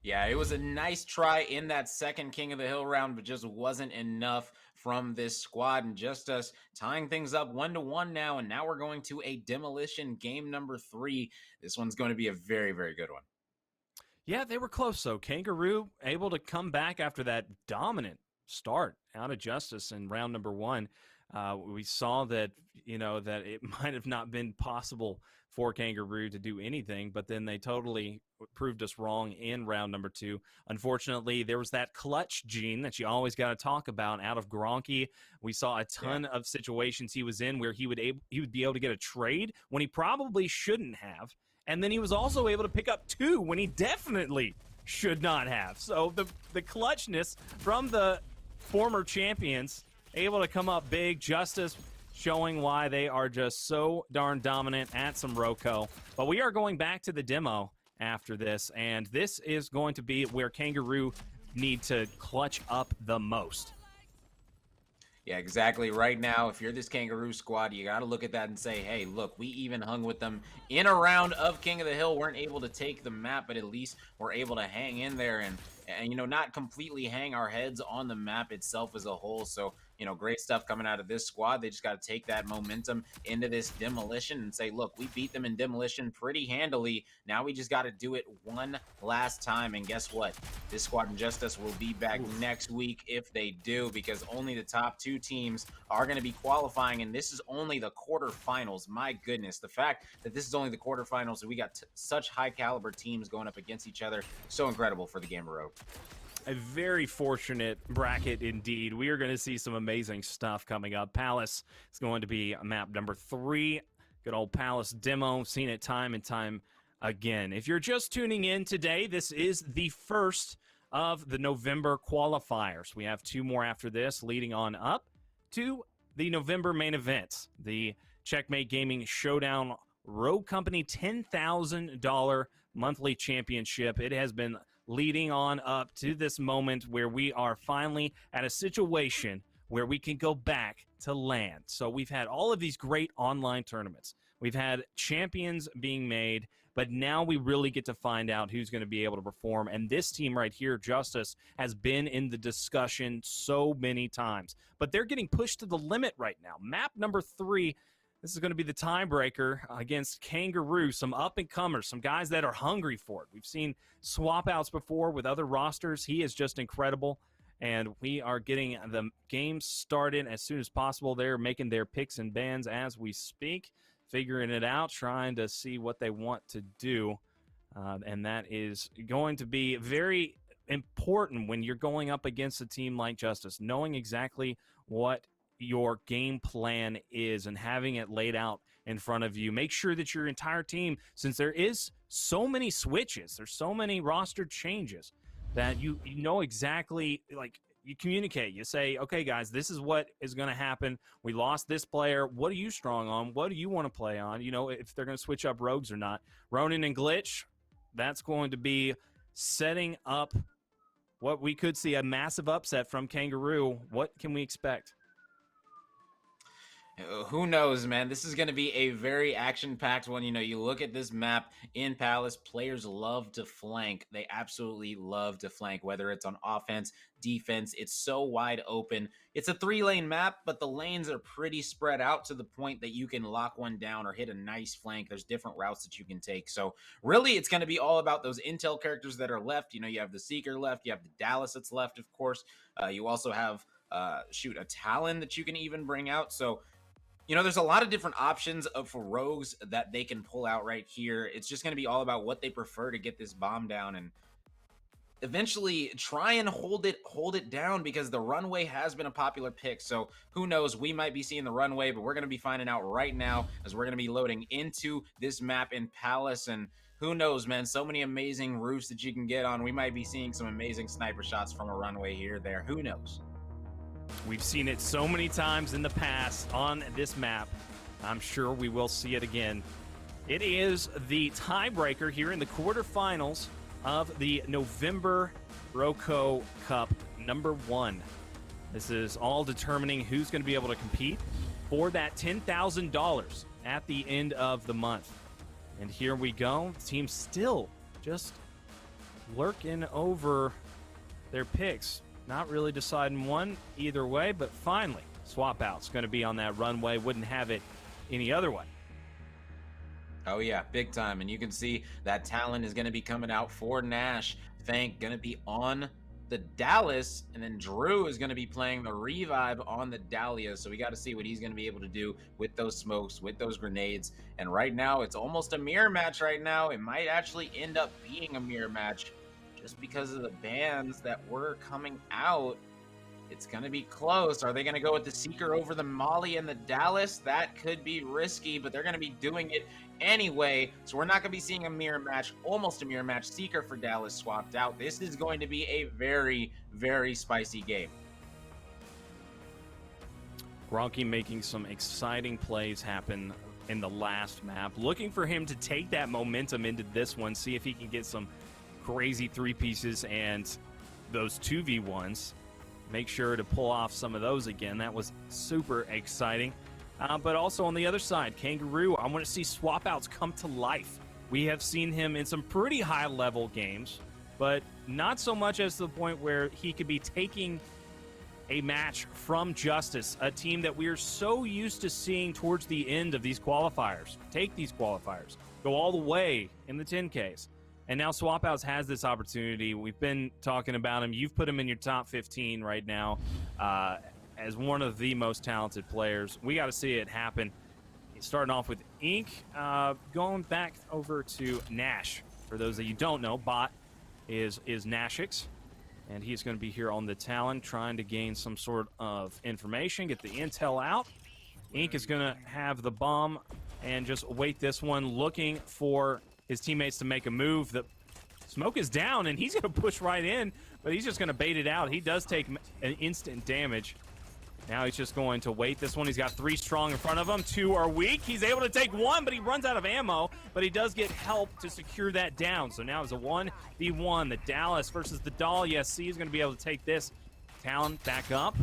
Yeah, it was a nice try in that second King of the Hill round, but just wasn't enough from this squad. And Justus tying things up 1-1 now, and now we're going to a demolition game number 3. This one's going to be a very, very good one. Yeah, they were close, though. Kangaroo able to come back after that dominant start out of Justus in round number 1. We saw that, that it might have not been possible for Kangaroo to do anything, but then they totally proved us wrong in round number 2. Unfortunately, there was that clutch gene that you always got to talk about out of Gronky. We saw a ton of situations he was in where he would be able to get a trade when he probably shouldn't have. And then he was also able to pick up 2 when he definitely should not have. So the clutchness from the former champions, able to come up big. Justus showing why they are just so darn dominant at some Roco. But we are going back to the demo after this, and this is going to be where Kangaroo need to clutch up the most. Yeah, exactly. Right now, if you're this Kangaroo squad, you got to look at that and say, hey, look, we even hung with them in a round of King of the Hill. Weren't able to take the map, but at least we're able to hang in there and you know, not completely hang our heads on the map itself as a whole. So, you know, great stuff coming out of this squad. They just got to take that momentum into this demolition and say, look, we beat them in demolition pretty handily. Now we just got to do it one last time. And guess what? This squad and Justus will be back next week if they do, because only the top two teams are going to be qualifying. And this is only the quarterfinals. My goodness, the fact that this is only the quarterfinals and we got such high caliber teams going up against each other, so incredible for the game of Rogue. A very fortunate bracket indeed. We are going to see some amazing stuff coming up. Palace is going to be map number 3. Good old Palace demo. Seen it time and time again. If you're just tuning in today, this is the first of the November qualifiers. We have 2 more after this, leading on up to the November main event, the Checkmate Gaming Showdown Rogue Company $10,000 monthly championship. It has been leading on up to this moment where we are finally at a situation where we can go back to land. So we've had all of these great online tournaments. We've had champions being made, but now we really get to find out who's going to be able to perform. And this team right here, Justus, has been in the discussion so many times. But they're getting pushed to the limit right now. Map number 3, this is going to be the tiebreaker against Kangaroo, some up-and-comers, some guys that are hungry for it. We've seen swap-outs before with other rosters. He is just incredible, and we are getting the game started as soon as possible. They're making their picks and bans as we speak, figuring it out, trying to see what they want to do, and that is going to be very important when you're going up against a team like Justus, knowing exactly what your game plan is and having it laid out in front of you. Make sure that your entire team, since there is so many switches, there's so many roster changes, that you know exactly, like, you communicate. You say, okay, guys, this is what is going to happen. We lost this player. What are you strong on? What do you want to play on? You know, if they're going to switch up rogues or not. Ronin and Glitch, that's going to be setting up what we could see a massive upset from Kangaroo. What can we expect? Who knows, man? This is going to be a very action-packed one. You know, you look at this map in Palace, players love to flank. They absolutely love to flank, whether it's on offense, defense. It's so wide open. It's a 3-lane map, but the lanes are pretty spread out to the point that you can lock one down or hit a nice flank. There's different routes that you can take. So really, it's going to be all about those intel characters that are left. You know, you have the Seeker left. You have the Dallas that's left, of course. You also have, a Talon that you can even bring out. So, you know, there's a lot of different options for rogues that they can pull out right here. It's just going to be all about what they prefer to get this bomb down and eventually try and hold it down, because the runway has been a popular pick. So who knows, we might be seeing the runway, but we're going to be finding out right now as we're going to be loading into this map in Palace. And who knows, man, so many amazing roofs that you can get on. We might be seeing some amazing sniper shots from a runway here or there. Who knows? We've seen it so many times in the past on this map. I'm sure we will see it again. It is the tiebreaker here in the quarterfinals of the November Roco Cup number 1. This is all determining who's going to be able to compete for that $10,000 at the end of the month. And here we go. The team's still just lurking over their picks. Not really deciding one either way, but finally, swap out's going to be on that runway. Wouldn't have it any other way. Oh yeah, big time. And you can see that Talon is going to be coming out for Nash. Fank going to be on the Dallas, and then Drew is going to be playing the Revive on the Dahlia. So we got to see what he's going to be able to do with those smokes, with those grenades. And right now, it's almost a mirror match right now. It might actually end up being a mirror match, just because of the bans that were coming out. It's going to be close. Are they going to go with the Seeker over the Molly and the Dallas? That could be risky, but they're going to be doing it anyway. So we're not going to be seeing a mirror match, almost a mirror match. Seeker for Dallas swapped out. This is going to be a very, very spicy game. Gronky making some exciting plays happen in the last map. Looking for him to take that momentum into this one, see if he can get some crazy 3-pieces and those 2v1s. Make sure to pull off some of those again. That was super exciting. But also on the other side, Kangaroo, I want to see swap outs come to life. We have seen him in some pretty high-level games, but not so much as to the point where he could be taking a match from Justus, a team that we are so used to seeing towards the end of these qualifiers. Take these qualifiers, go all the way in the 10Ks. And now Swapouts has this opportunity. We've been talking about him. You've put him in your top 15 right now as one of the most talented players. We got to see it happen. Starting off with Ink, going back over to Nash. For those that you don't know, Bot is Nashix, and he's going to be here on the Talon trying to gain some sort of information, get the intel out. Ink is going to have the bomb and just wait this one, looking for his teammates to make a move. The smoke is down, and he's going to push right in, but he's just going to bait it out. He does take an instant damage. Now he's just going to wait this one. He's got 3 strong in front of him. 2 are weak. He's able to take 1, but he runs out of ammo, but he does get help to secure that down. So now it's a 1v1. The Dallas versus the Dahlia. C is going to be able to take this. Talon back up,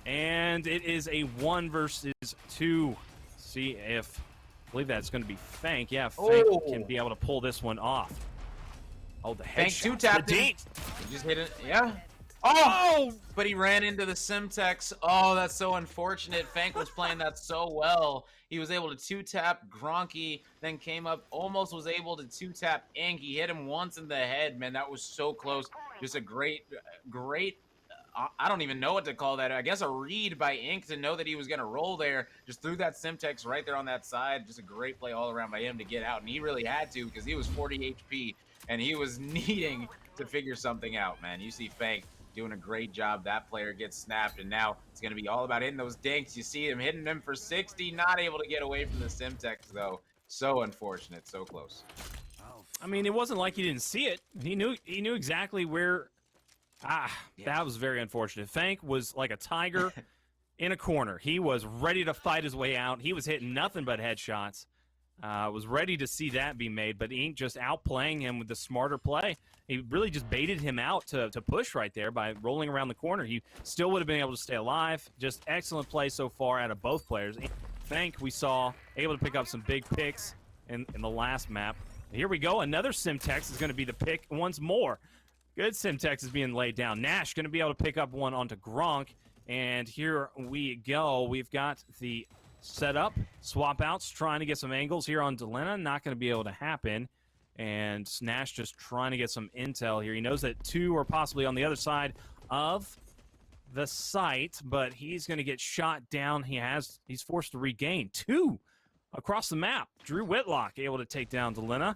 and it is a 1 versus 2. See if... I believe that's going to be Fank. Yeah, Fank can be able to pull this one off. Oh, the headshot. Fank 2-tapped it. He just hit it. Yeah. Oh! But he ran into the Simtex. Oh, that's so unfortunate. Fank was playing that so well. He was able to 2-tap Gronky, then came up, almost was able to 2-tap Ink. He hit him once in the head, man. That was so close. Just a great I don't even know what to call that. I guess a read by Ink to know that he was going to roll there. Just threw that Simtex right there on that side. Just a great play all around by him to get out. And he really had to, because he was 40 HP and he was needing to figure something out, man. You see Fank doing a great job. That player gets snapped, and now it's going to be all about hitting those dinks. You see him hitting them for 60, not able to get away from the Simtex, though. So unfortunate, so close. I mean, it wasn't like he didn't see it. He knew exactly where... That was very unfortunate. Fank was like a tiger in a corner. He was ready to fight his way out. He was hitting nothing but headshots. Was ready to see that be made, but Ink just outplaying him with the smarter play. He really just baited him out to push right there by rolling around the corner. He still would have been able to stay alive. Just excellent play so far out of both players. Fank, we saw, able to pick up some big picks in the last map. Here we go. Another Simtex is going to be the pick once more. Good Simtex is being laid down. Nash going to be able to pick up one onto Gronk. And here we go. We've got the setup. Swap outs, trying to get some angles here on Delena. Not going to be able to happen. And Nash just trying to get some intel here. He knows that 2 are possibly on the other side of the site, but he's going to get shot down. He's forced to regain 2 across the map. Drew Whitlock able to take down Delena.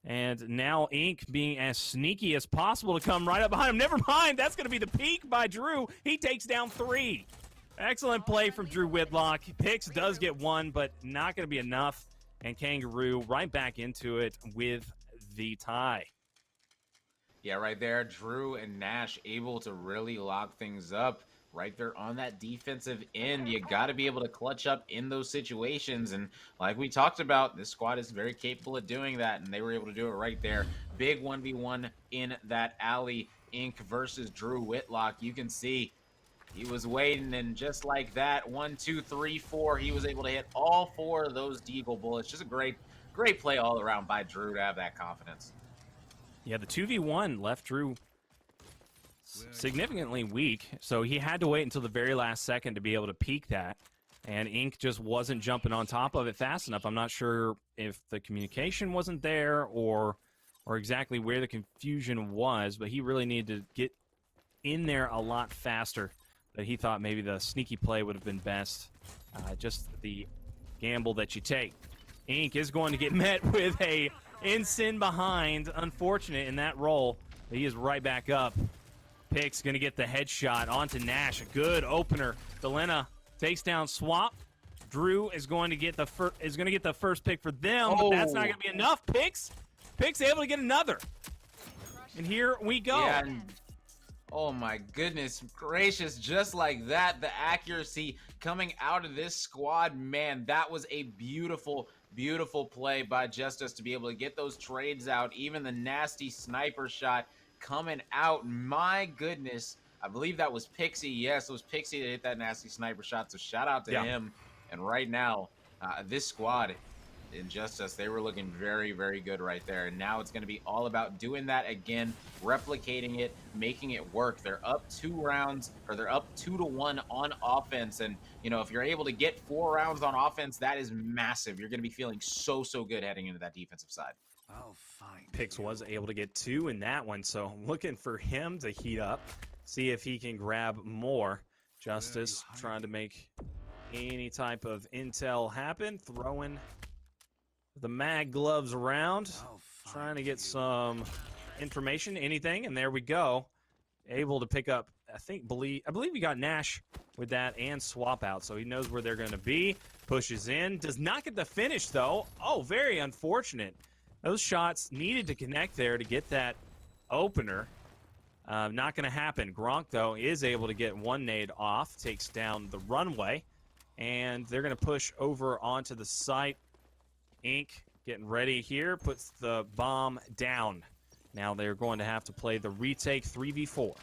And now Ink being as sneaky as possible to come right up behind him. Never mind, that's going to be the peak by Drew. He takes down 3. Excellent play from Drew Whitlock. Picks does get 1, but not going to be enough. And Kangaroo right back into it with the tie. Yeah, right there, Drew and Nash able to really lock things up. Right there on that defensive end, you got to be able to clutch up in those situations. And like we talked about, this squad is very capable of doing that, and they were able to do it right there. Big 1v1 in that alley. Ink versus Drew Whitlock. You can see he was waiting, and just like that, 1, 2, 3, 4, he was able to hit all 4 of those Deagle bullets. Just a great play all around by Drew to have that confidence. Yeah, the 2v1 left Drew significantly weak, so he had to wait until the very last second to be able to peek that, and Ink just wasn't jumping on top of it fast enough. I'm not sure if the communication wasn't there or exactly where the confusion was, but he really needed to get in there a lot faster. But he thought maybe the sneaky play would have been best. Just the gamble that you take. Ink is going to get met with a ensign behind. Unfortunate in that roll. He is right back up. Pick's going to get the headshot onto Nash. A good opener. Delena takes down Swap. Drew is going to get the first pick for them, but that's not going to be enough. Pick's able to get another. And here we go. Yeah, oh my goodness gracious, just like that, the accuracy coming out of this squad, man, that was a beautiful, beautiful play by Justus to be able to get those trades out. Even the nasty sniper shot coming out, my goodness. I believe that was Pixie. Yes, it was Pixie that hit that nasty sniper shot, so shout out to him. And right now, this squad in Justus, they were looking very, very good right there. And now it's going to be all about doing that again, replicating it, making it work. They're up 2 rounds, or they're up 2-1 on offense. And, you know, if you're able to get 4 rounds on offense, that is massive. You're going to be feeling so, so good heading into that defensive side. Oh, fine. Pix was able to get 2 in that one, so I'm looking for him to heat up, see if he can grab more. Justus trying to make any type of intel happen, throwing the mag gloves around, trying to get some information, anything, and there we go. Able to pick up, I believe we got Nash with that and Swap out, so he knows where they're going to be. Pushes in, does not get the finish though. Oh, very unfortunate. Those shots needed to connect there to get that opener. Not going to happen. Gronk, though, is able to get 1 nade off, takes down the runway, and they're going to push over onto the site. Ink getting ready here, puts the bomb down. Now they're going to have to play the retake 3v4.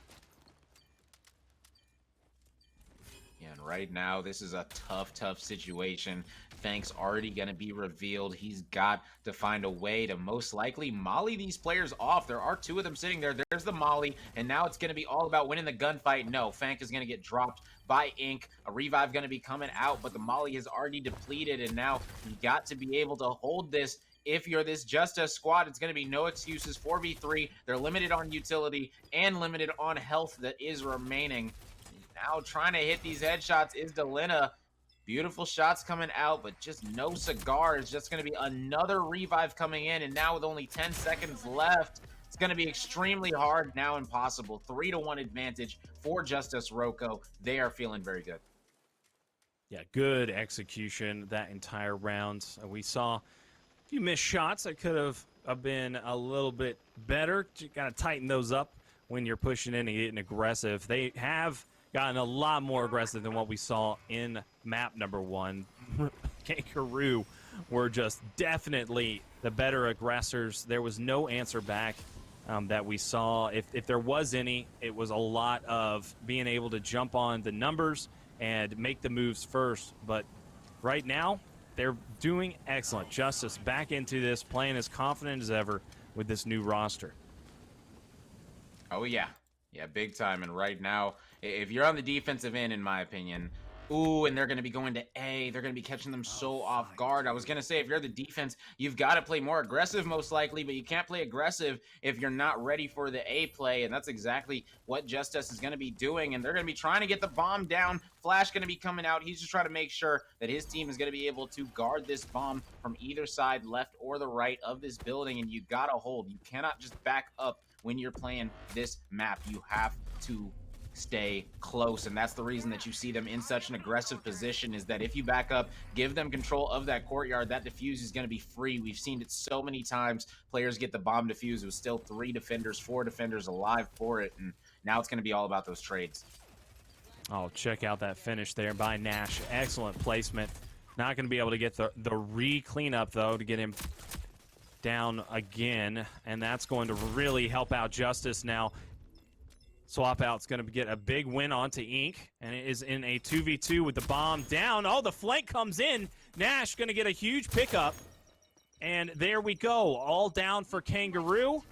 Yeah, and right now, this is a tough, tough situation. Fank's already going to be revealed. He's got to find a way to most likely molly these players off. There are 2 of them sitting there. There's the molly, and now it's going to be all about winning the gunfight. No, Fank is going to get dropped by Ink. A revive going to be coming out, but the molly is already depleted, and now you got to be able to hold this. If you're this Justus squad, it's going to be no excuses. 4v3. They're limited on utility and limited on health that is remaining. Now trying to hit these headshots is Delena. Beautiful shots coming out, but just no cigar. It's just going to be another revive coming in, and now with only 10 seconds left, it's going to be extremely hard, now impossible. 3-1 advantage for Justus Roco. They are feeling very good. Yeah, good execution that entire round. We saw a few missed shots that could have been a little bit better. You got to tighten those up when you're pushing in and getting aggressive. They have gotten a lot more aggressive than what we saw in map number 1. Kangaroo were just definitely the better aggressors. There was no answer back that we saw. If there was any, it was a lot of being able to jump on the numbers and make the moves first. But right now, they're doing excellent. Justus back into this, playing as confident as ever with this new roster. Oh, yeah. Yeah, big time. And right now, if you're on the defensive end, in my opinion, ooh, and they're going to be going to A. They're going to be catching them so off guard. I was going to say, if you're the defense, you've got to play more aggressive, most likely, but you can't play aggressive if you're not ready for the A play, and that's exactly what Justus is going to be doing, and they're going to be trying to get the bomb down. Flash going to be coming out. He's just trying to make sure that his team is going to be able to guard this bomb from either side, left or the right of this building, and you got to hold. You cannot just back up when you're playing this map. You have to stay close, and that's the reason that you see them in such an aggressive position, is that if you back up, give them control of that courtyard, that defuse is going to be free. We've seen it so many times. Players get the bomb defused with still 3 defenders, 4 defenders alive for it, and now it's going to be all about those trades. Oh, check out that finish there by Nash. Excellent placement. Not going to be able to get the re-cleanup, though, to get him down again, and that's going to really help out Justus now. Swap out's going to get a big win onto Ink, and it is in a 2v2 with the bomb down. Oh, the flank comes in. Nash going to get a huge pickup, and there we go. All down for Kangaroo.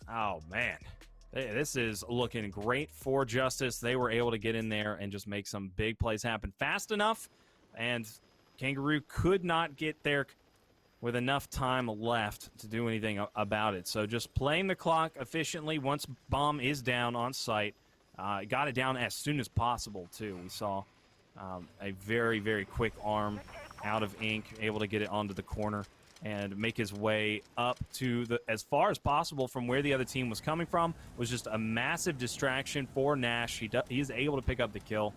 Oh, man. This is looking great for Justus. They were able to get in there and just make some big plays happen fast enough, and Kangaroo could not get there with enough time left to do anything about it. So just playing the clock efficiently once bomb is down on site. Got it down as soon as possible, too. We saw a very, very quick arm out of Ink, able to get it onto the corner. and make his way up to the as far as possible from where the other team was coming from. Was just a massive distraction for Nash. He's able to pick up the kill,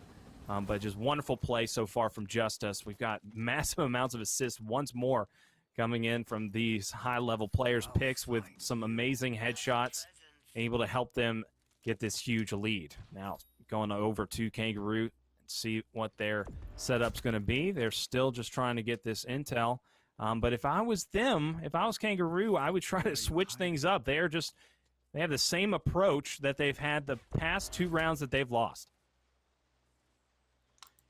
but just wonderful play so far from Justus. We've got massive amounts of assists once more coming in from these high-level players' picks with some amazing headshots, able to help them get this huge lead. Now going over to Kangaroo and see what their setup's going to be. They're still just trying to get this intel. But if I was them, if I was Kangaroo, I would try to switch things up. They have the same approach that they've had the past 2 rounds that they've lost.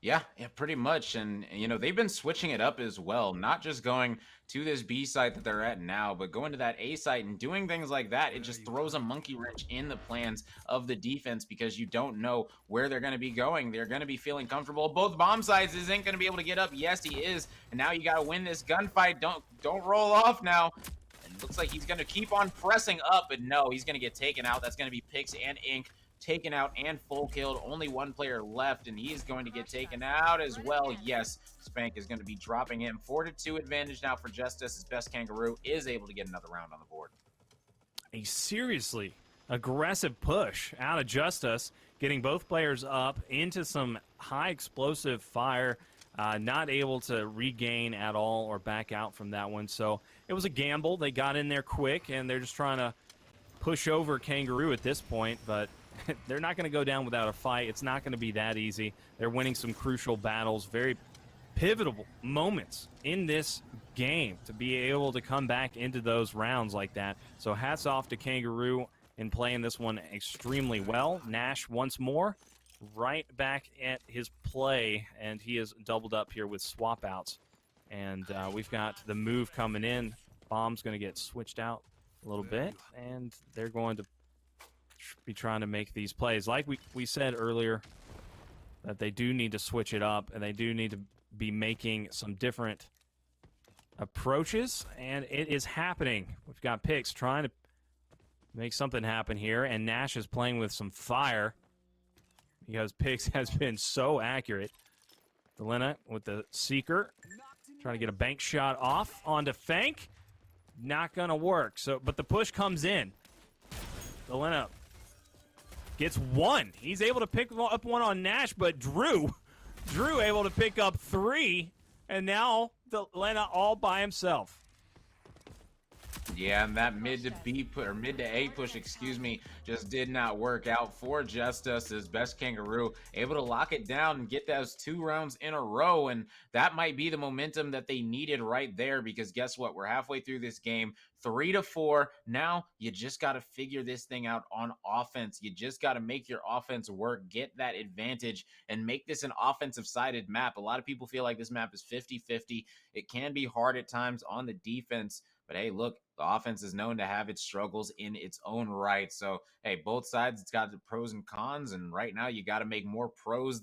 Yeah, pretty much. And, they've been switching it up as well, not just going to this B site that they're at now, but going to that A site and doing things like that. It just throws a monkey wrench in the plans of the defense because you don't know where they're going to be going. They're going to be feeling comfortable. Both bomb sides isn't going to be able to get up. Yes, he is. And now you got to win this gunfight. Don't roll off now. And it looks like he's going to keep on pressing up, but no, he's going to get taken out. That's going to be Pix and Ink taken out and full killed. Only 1 player left, and he's going to get taken out as well. Yes, Spank is going to be dropping him. 4-2 advantage now for Justus. His best Kangaroo is able to get another round on the board. A seriously aggressive push out of Justus, getting both players up into some high explosive fire. Not able to regain at all or back out from that one. So it was a gamble. They got in there quick, and they're just trying to push over Kangaroo at this point, but they're not going to go down without a fight. It's not going to be that easy. They're winning some crucial battles, very pivotal moments in this game to be able to come back into those rounds like that. So hats off to Kangaroo in playing this one extremely well. Nash once more right back at his play, and he is doubled up here with swap outs. And we've got the move coming in. Bomb's going to get switched out a little bit, and they're going to be trying to make these plays. Like we said earlier, that they do need to switch it up, and they do need to be making some different approaches, and it is happening. We've got Pix trying to make something happen here, and Nash is playing with some fire because Pix has been so accurate. Delena with the Seeker, trying to get a bank shot off onto Fank. Not going to work. But the push comes in. Delena gets 1. He's able to pick up 1 on Nash, but Drew able to pick up 3, and now Delena all by himself. Yeah, and that mid to A push, just did not work out for Justus. His best Kangaroo able to lock it down and get those 2 rounds in a row, and that might be the momentum that they needed right there, because guess what? We're halfway through this game, 3-4. Now you just got to figure this thing out on offense. You just got to make your offense work, get that advantage, and make this an offensive-sided map. A lot of people feel like this map is 50-50. It can be hard at times on the defense, but hey, look, the offense is known to have its struggles in its own right. So, hey, both sides, it's got the pros and cons. And right now, you got to make more pros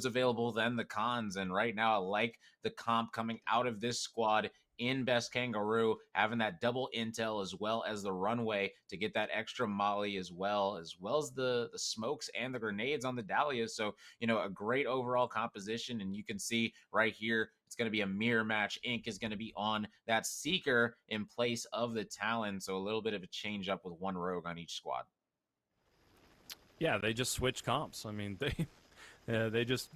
available than the cons. And right now, I like the comp coming out of this squad in best Kangaroo, having that double intel as well as the runway to get that extra molly as well as the smokes and the grenades on the Dahlia. So, a great overall composition. And you can see right here, it's going to be a mirror match. Ink is going to be on that Seeker in place of the Talon. So a little bit of a change up with 1 rogue on each squad. Yeah, they just switched comps. I mean, they just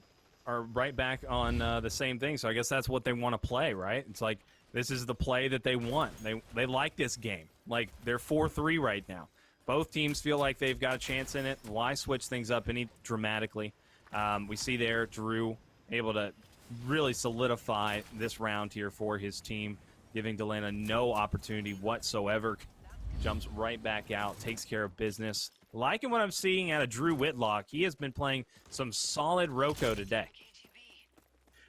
are right back on the same thing. So I guess that's what they want to play, right? It's like this is the play that they want. They like this game. Like they're 4-3 right now. Both teams feel like they've got a chance in it. Why switch things up any dramatically? We see there Drew able to really solidify this round here for his team, giving Delena no opportunity whatsoever. Jumps right back out, takes care of business. Liking what I'm seeing out of Drew Whitlock. He has been playing some solid Roco today.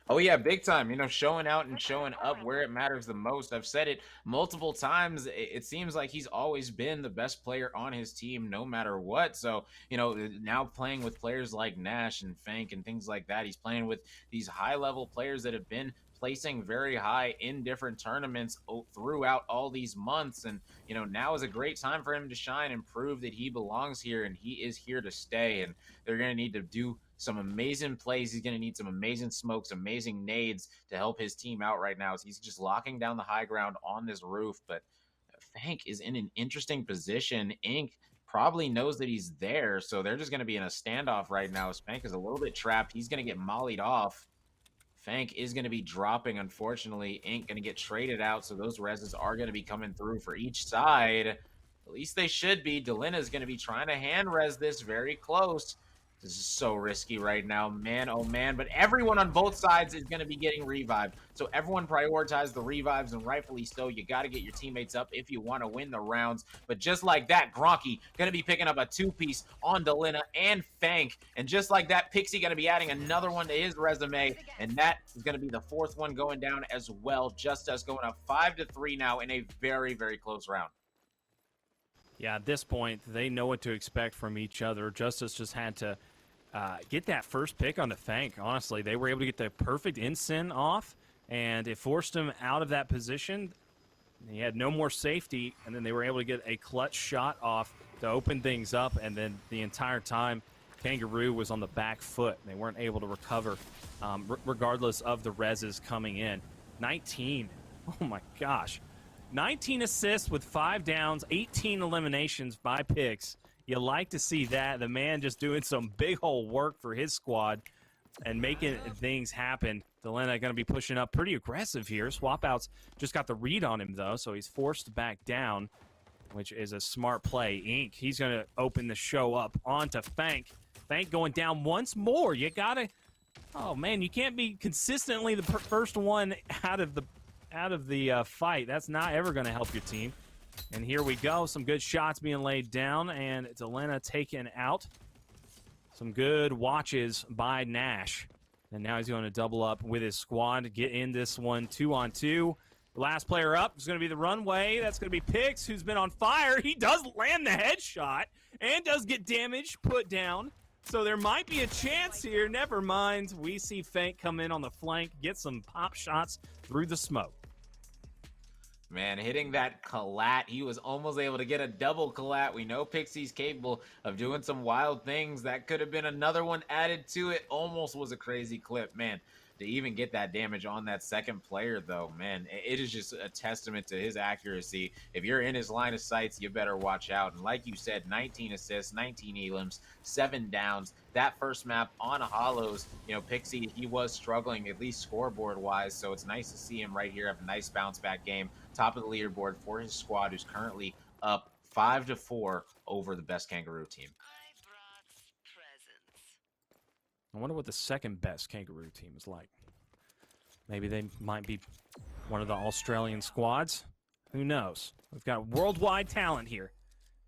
Oh yeah, big time. Showing out and showing up where it matters the most. I've said it multiple times. It seems like he's always been the best player on his team, no matter what. So, now playing with players like Nash and Fank and things like that, he's playing with these high-level players that have been placing very high in different tournaments throughout all these months. And, now is a great time for him to shine and prove that he belongs here and he is here to stay. And they're going to need to do some amazing plays. He's going to need some amazing smokes, amazing nades to help his team out right now. So he's just locking down the high ground on this roof. But Fank is in an interesting position. Ink probably knows that he's there, so they're just going to be in a standoff right now. Spank is a little bit trapped. He's going to get mollied off. Fank is going to be dropping, unfortunately. Ink going to get traded out, so those reses are going to be coming through for each side. At least they should be. Delina is going to be trying to hand res this very close. This is so risky right now, man, oh man. But everyone on both sides is going to be getting revived. So everyone prioritize the revives, and rightfully so. You got to get your teammates up if you want to win the rounds. But just like that, Gronky going to be picking up a two-piece on Delina and Fank. And just like that, Pixie going to be adding another one to his resume. And that is going to be the fourth one going down as well. Justus going up 5-3 now in a very, very close round. Yeah, at this point, they know what to expect from each other. Justus just had to get that first pick on the Fank. Honestly, they were able to get the perfect ensign off, and it forced him out of that position. He had no more safety, and then they were able to get a clutch shot off to open things up, and then the entire time, Kangaroo was on the back foot. They weren't able to recover regardless of the reses coming in. 19. Oh, my gosh. 19 assists with 5 downs, 18 eliminations by picks. You like to see that. The man just doing some big hole work for his squad and making things happen. Delina going to be pushing up pretty aggressive here. Swap outs just got the read on him, though, so he's forced back down, which is a smart play. Ink, he's going to open the show up onto Fank. Fank going down once more. You got to... Oh, man, you can't be consistently the first one out of the fight. That's not ever going to help your team. And here we go. Some good shots being laid down, and Delina taken out. Some good watches by Nash. And now he's going to double up with his squad to get in this one 2-on-2. The last player up is going to be the runway. That's going to be Pix, who's been on fire. He does land the headshot and does get damage put down. So there might be a chance here. Never mind. We see Fank come in on the flank, get some pop shots through the smoke. Man, hitting that collat, he was almost able to get a double collat. We know Pixie's capable of doing some wild things. That could have been another one added to it. Almost was a crazy clip, man. To even get that damage on that second player, though, man, it is just a testament to his accuracy. If you're in his line of sights, you better watch out. And like you said, 19 assists, 19 elims, 7 downs. That first map on Hollows, you know, Pixie, he was struggling, at least scoreboard-wise, so it's nice to see him right here have a nice bounce-back game. Top of the leaderboard for his squad, who's currently up 5-4 over the best Kangaroo team. I wonder what the second best Kangaroo team is like. Maybe they might be one of the Australian squads. Who knows? We've got worldwide talent here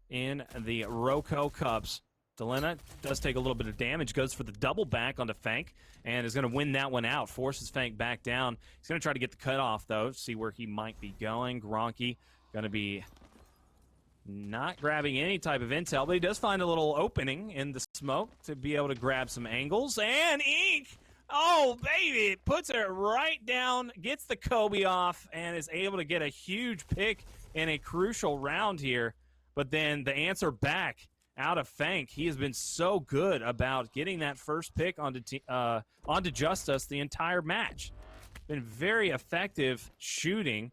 in the Roco Cups. Delina does take a little bit of damage, goes for the double back onto Fank, and is going to win that one out. Forces Fank back down. He's going to try to get the cutoff, though, see where he might be going. Gronky going to be not grabbing any type of intel, but he does find a little opening in the smoke to be able to grab some angles. And Ink, oh, baby, puts it right down, gets the Kobe off, and is able to get a huge pick in a crucial round here. But then the answer back out of Fank. He has been so good about getting that first pick onto Justus the entire match. Been very effective shooting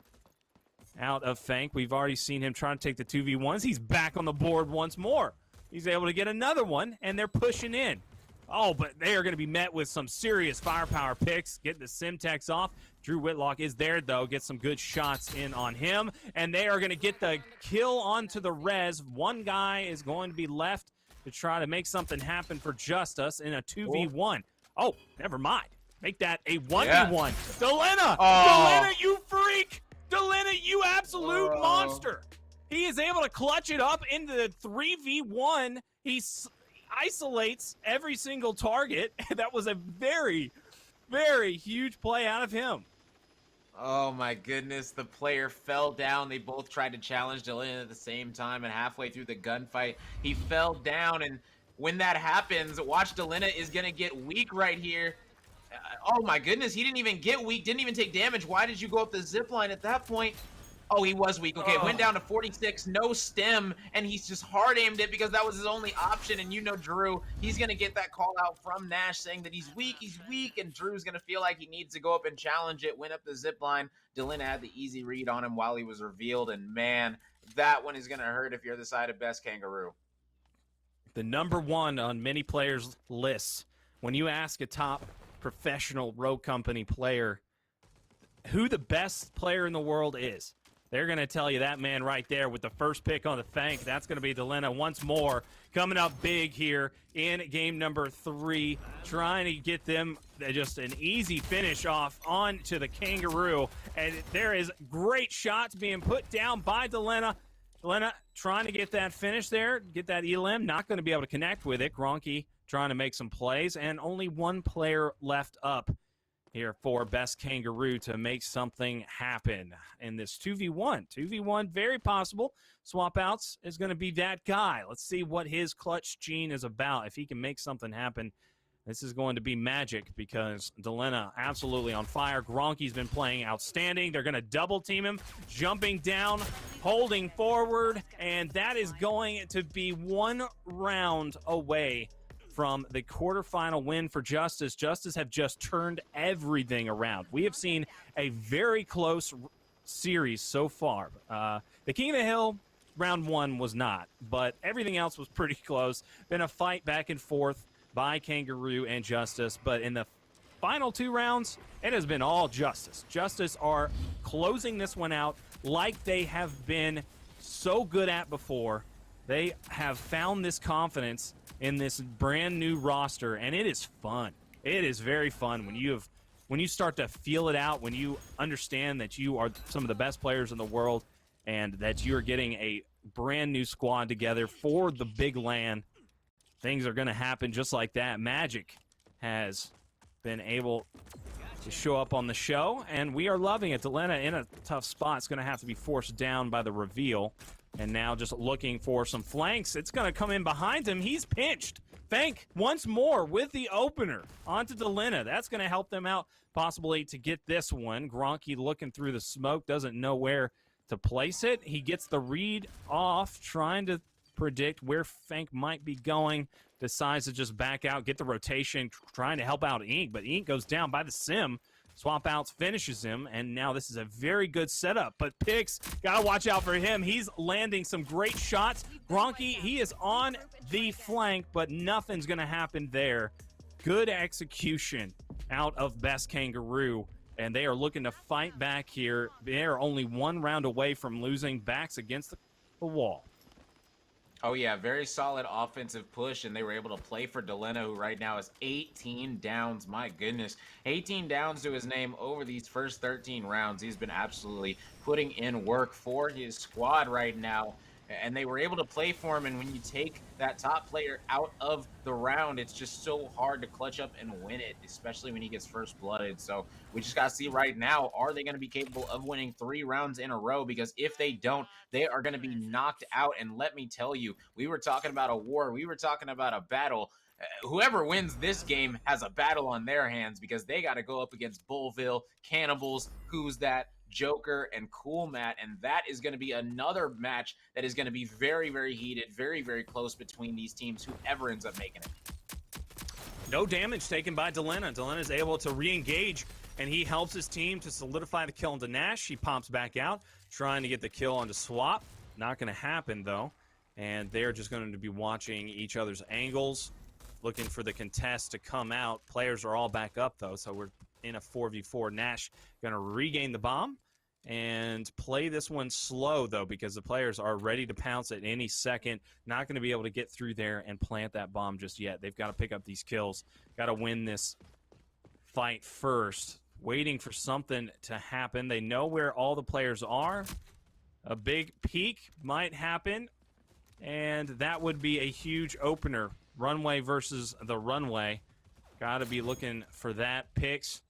out of Fank. We've already seen him trying to take the 2v1s. He's back on the board once more. He's able to get another one, and they're pushing in. Oh, but they are going to be met with some serious firepower picks. Getting the Simtex off. Drew Whitlock is there, though. Get some good shots in on him. And they are going to get the kill onto the res. One guy is going to be left to try to make something happen for Justus in a 2v1. Oh, never mind. Make that a 1v1. Yeah. Delina! Oh. Delina, you freak! Delina, you absolute monster! He is able to clutch it up into the 3v1. He isolates every single target. That was a very, very huge play out of him. Oh my goodness, the player fell down. They both tried to challenge Delina at the same time, and halfway through the gunfight, he fell down. And when that happens, watch, Delina is going to get weak right here. Oh my goodness, he didn't even get weak, didn't even take damage. Why did you go up the zip line at that point? Oh, he was weak. Okay, went down to 46, no stem, and he's just hard aimed it because that was his only option. And you know, Drew, he's going to get that call out from Nash saying that he's weak, and Drew's going to feel like he needs to go up and challenge it. Went up the zip line. Dylan had the easy read on him while he was revealed, and man, that one is going to hurt if you're the side of Best Kangaroo. The number one on many players' lists. When you ask a top professional row company player who the best player in the world is, they're going to tell you that man right there with the first pick on the Fank. That's going to be Delena once more, coming up big here in game number 3, trying to get them just an easy finish off onto the Kangaroo. And there is great shots being put down by Delena. Delena trying to get that finish there, get that elim, not going to be able to connect with it. Gronky trying to make some plays, and only one player left up here for Best Kangaroo to make something happen in this 2v1. 2v1, very possible. Swap Outs is going to be that guy. Let's see what his clutch gene is about. If he can make something happen, this is going to be magic because Delena absolutely on fire. Gronky's been playing outstanding. They're going to double team him, jumping down, holding forward, and that is going to be 1 round away from the quarterfinal win for Justus. Justus have just turned everything around. We have seen a very close series so far. The King of the Hill round 1 was not, but everything else was pretty close. Been a fight back and forth by Kangaroo and Justus, but in the final 2 rounds, it has been all Justus. Justus are closing this one out like they have been so good at before. They have found this confidence in this brand new roster, and it is fun. It is very fun when you start to feel it out, when you understand that you are some of the best players in the world and that you are getting a brand new squad together for the big LAN. Things are going to happen just like that. Magic has been able to show up on the show, and we are loving it. Delena in a tough spot. It's going to have to be forced down by the reveal. And now just looking for some flanks. It's going to come in behind him. He's pinched. Fank once more with the opener onto Delena. That's going to help them out possibly to get this one. Gronky looking through the smoke, doesn't know where to place it. He gets the read off, trying to predict where Fank might be going. Decides to just back out, get the rotation, trying to help out Ink. But Ink goes down by the sim. Swap Outs finishes him, and now this is a very good setup. But Pix, gotta watch out for him. He's landing some great shots. Gronky, he is on the flank, but nothing's gonna happen there. Good execution out of Best Kangaroo, and they are looking to fight back here. They are only 1 round away from losing, backs against the wall. Oh, yeah, very solid offensive push, and they were able to play for Delena, who right now is 18 downs. My goodness, 18 downs to his name over these first 13 rounds. He's been absolutely putting in work for his squad right now, and they were able to play for him, and when you take that top player out of the round, it's just so hard to clutch up and win it, especially when he gets first blooded. So we just got to see right now, are they going to be capable of winning 3 rounds in a row? Because if they don't, they are going to be knocked out. And let me tell you, we were talking about a war. We were talking about a battle. Whoever wins this game has a battle on their hands because they got to go up against Bullville, Cannibals, Who's That, Joker, and Cool Matt, and that is going to be another match that is going to be very, very heated, very, very close between these teams, whoever ends up making it. No damage taken by Delena. Delena is able to re-engage, and he helps his team to solidify the kill into Nash. He pops back out, trying to get the kill onto Swap. Not going to happen, though, and they're just going to be watching each other's angles, looking for the contest to come out. Players are all back up, though, so we're in a 4v4. Nash going to regain the bomb and play this one slow, though, because the players are ready to pounce at any second. Not going to be able to get through there and plant that bomb just yet. They've got to pick up these kills. Got to win this fight first. Waiting for something to happen. They know where all the players are. A big peak might happen, and that would be a huge opener. Runway versus the runway. Got to be looking for that. Picks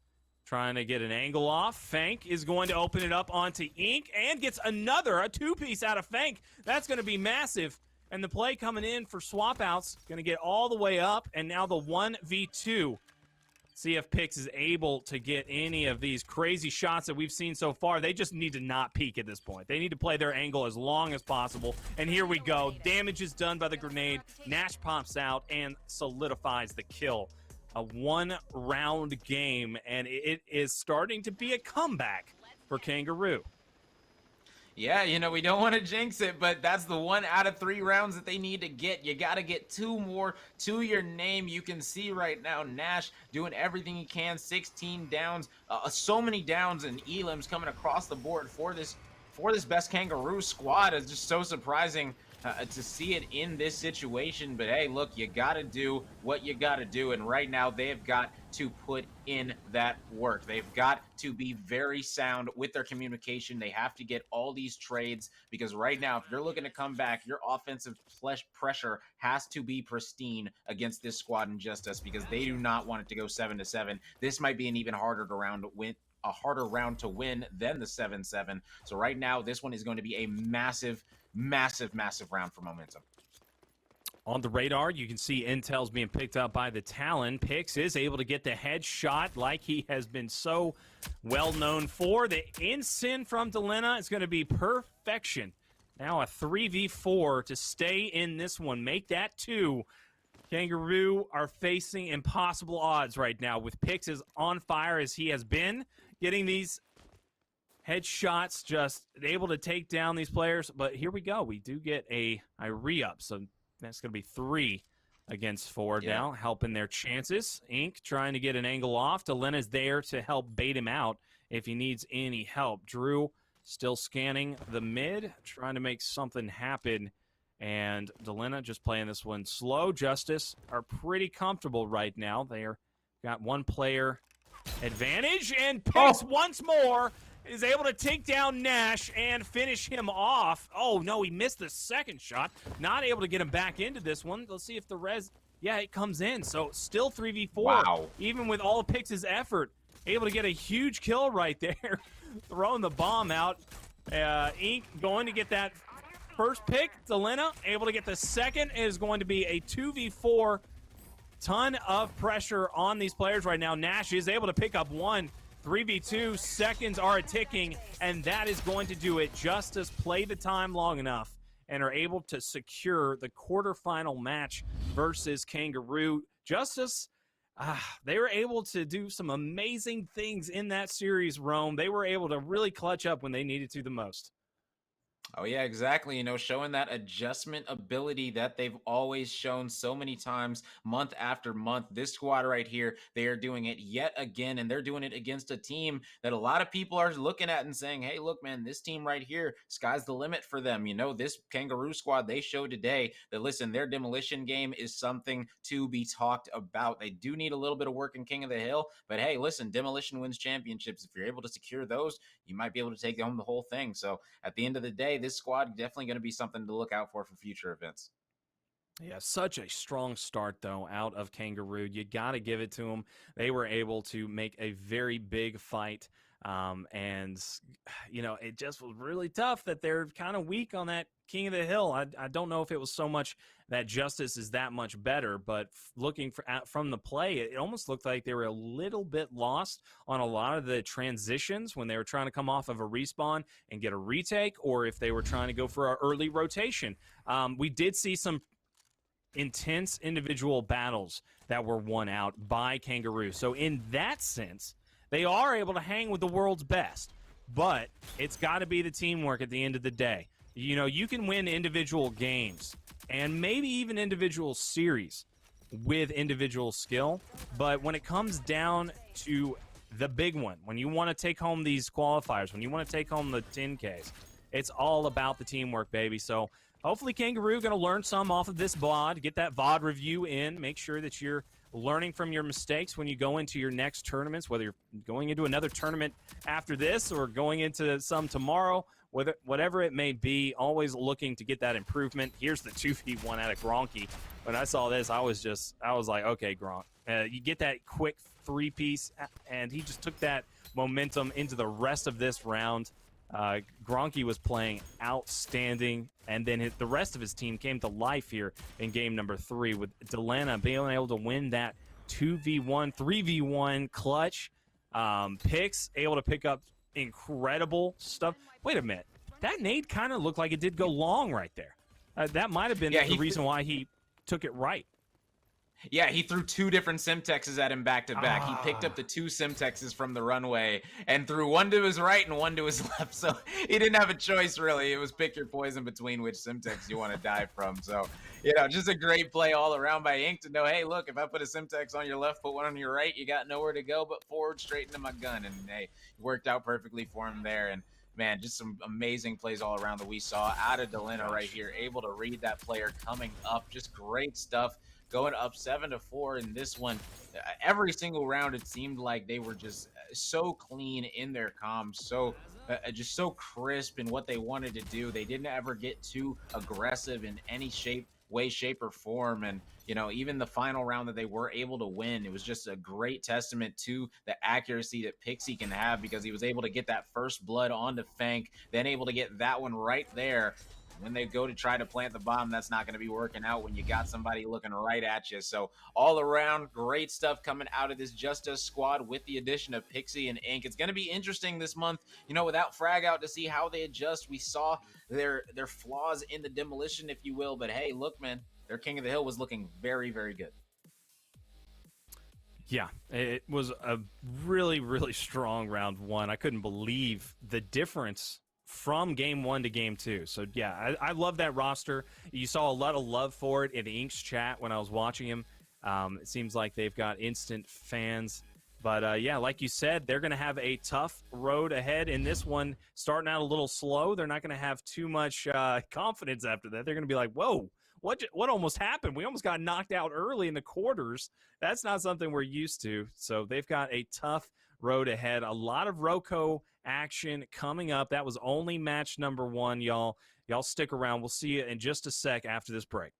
trying to get an angle off. Fank is going to open it up onto Ink and gets a 2-piece out of Fank. That's going to be massive. And the play coming in for Swap Outs, going to get all the way up, and now the 1v2. See if Pix is able to get any of these crazy shots that we've seen so far. They just need to not peek at this point. They need to play their angle as long as possible. And here we go. Damage is done by the grenade. Nash pops out and solidifies the kill. A one-round game, and it is starting to be a comeback for Kangaroo. Yeah, you know, we don't want to jinx it, but that's the 1 out of 3 rounds that they need to get. You got to get 2 more to your name. You can see right now Nash doing everything he can, 16 downs, so many downs and elims coming across the board for this best Kangaroo squad. Is just so surprising to see it in this situation. But hey, look, you got to do what you got to do, and right now they have got to put in that work. They've got to be very sound with their communication. They have to get all these trades, because right now, if you're looking to come back, your offensive pressure has to be pristine against this squad in Justus, because they do not want it to go 7-7. This might be an even harder round to win than the 7-7. So right now, this one is going to be a massive round for momentum. On the radar, you can see intel's being picked up by the Talon. Pix is able to get the headshot like he has been so well known for. The ensign from Delena is going to be perfection. Now a 3v4 to stay in this one. Make that 2. Kangaroo are facing impossible odds right now, with Pix is on fire as he has been, getting these headshots, just able to take down these players. But here we go. We do get a re-up, so that's going to be 3 against 4 now, helping their chances. Ink trying to get an angle off. Delena's there to help bait him out if he needs any help. Drew still scanning the mid, trying to make something happen. And Delena just playing this one slow. Justus are pretty comfortable right now. They're got 1 player advantage, and Pix once more is able to take down Nash and finish him off. Oh, no, he missed the second shot. Not able to get him back into this one. Let's see if the res... Yeah, it comes in. So still 3v4. Wow. Even with all of Pix's effort, able to get a huge kill right there. Throwing the bomb out. Ink going to get that first pick. Delena able to get the second. It is going to be a 2v4. Ton of pressure on these players right now. Nash is able to pick up 1. 3v2, seconds are ticking, and that is going to do it. Justus play the time long enough and are able to secure the quarterfinal match versus Kangaroo. Justus, they were able to do some amazing things in that series, Rome. They were able to really clutch up when they needed to the most. Oh, yeah, exactly. You know, showing that adjustment ability that they've always shown so many times, month after month. This squad right here, they are doing it yet again, and they're doing it against a team that a lot of people are looking at and saying, hey, look, man, this team right here, sky's the limit for them. You know, this Kangaroo squad, they showed today that, listen, their demolition game is something to be talked about. They do need a little bit of work in King of the Hill, but hey, listen, demolition wins championships. If you're able to secure those, you might be able to take home the whole thing. So at the end of the day, this squad definitely going to be something to look out for future events. Yeah, such a strong start, though, out of Kangaroo. You got to give it to them. They were able to make a very big fight, and, you know, it just was really tough that they're kind of weak on that King of the Hill. I don't know if it was so much that Justus is that much better, but looking from the play, it almost looked like they were a little bit lost on a lot of the transitions when they were trying to come off of a respawn and get a retake, or if they were trying to go for an early rotation. We did see some intense individual battles that were won out by Kangaroo. So in that sense, they are able to hang with the world's best, but it's got to be the teamwork at the end of the day. You know, you can win individual games and maybe even individual series with individual skill, but when it comes down to the big one, when you want to take home these qualifiers, when you want to take home the 10Ks, it's all about the teamwork, baby. So hopefully Kangaroo going to learn some off of this VOD, get that VOD review in, make sure that you're learning from your mistakes when you go into your next tournaments, whether you're going into another tournament after this or going into some tomorrow, whatever it may be, always looking to get that improvement. Here's the 2v1 out of Gronky. When I saw this, I was like, okay, Gronk. You get that quick 3-piece, and he just took that momentum into the rest of this round. Gronky was playing outstanding, and then the rest of his team came to life here in game number 3 with Delena being able to win that 2v1, 3v1 clutch. Picks able to pick up incredible stuff. Wait a minute. That nade kind of looked like it did go long right there. That might have been the reason why he took it right. Yeah, he threw 2 different Simtexes at him back to back. He picked up the 2 Simtexes from the runway and threw one to his right and one to his left. So he didn't have a choice, really. It was pick your poison between which Simtex you want to die from. So, just a great play all around by Ink to know, hey, look, if I put a Simtex on your left, put one on your right, you got nowhere to go but forward straight into my gun. And, hey, it worked out perfectly for him there. And, man, just some amazing plays all around that we saw out of Delina right here, able to read that player coming up. Just great stuff. Going up 7-4 in this one. Every single round, it seemed like they were just so clean in their comms, so just so crisp in what they wanted to do. They didn't ever get too aggressive in any way, shape, or form. And even the final round that they were able to win, it was just a great testament to the accuracy that Pixie can have, because he was able to get that first blood onto Fank, then able to get that one right there. When they go to try to plant the bomb, that's not going to be working out when you got somebody looking right at you. So all around, great stuff coming out of this Justus squad with the addition of Pixie and Ink. It's going to be interesting this month, without Frag out, to see how they adjust. We saw their flaws in the demolition, if you will. But hey, look, man, their King of the Hill was looking very, very good. Yeah, it was a really, really strong round one. I couldn't believe the difference from game 1 to game 2. So yeah, I love that roster. You saw a lot of love for it in Ink's chat when I was watching him. It seems like they've got instant fans. But yeah, like you said, they're going to have a tough road ahead in this one. Starting out a little slow, they're not going to have too much confidence after that. They're going to be like, whoa, what almost happened? We almost got knocked out early in the quarters. That's not something we're used to. So they've got a tough road ahead. A lot of Roco action coming up. That was only match number 1, y'all. Y'all stick around. We'll see you in just a sec after this break.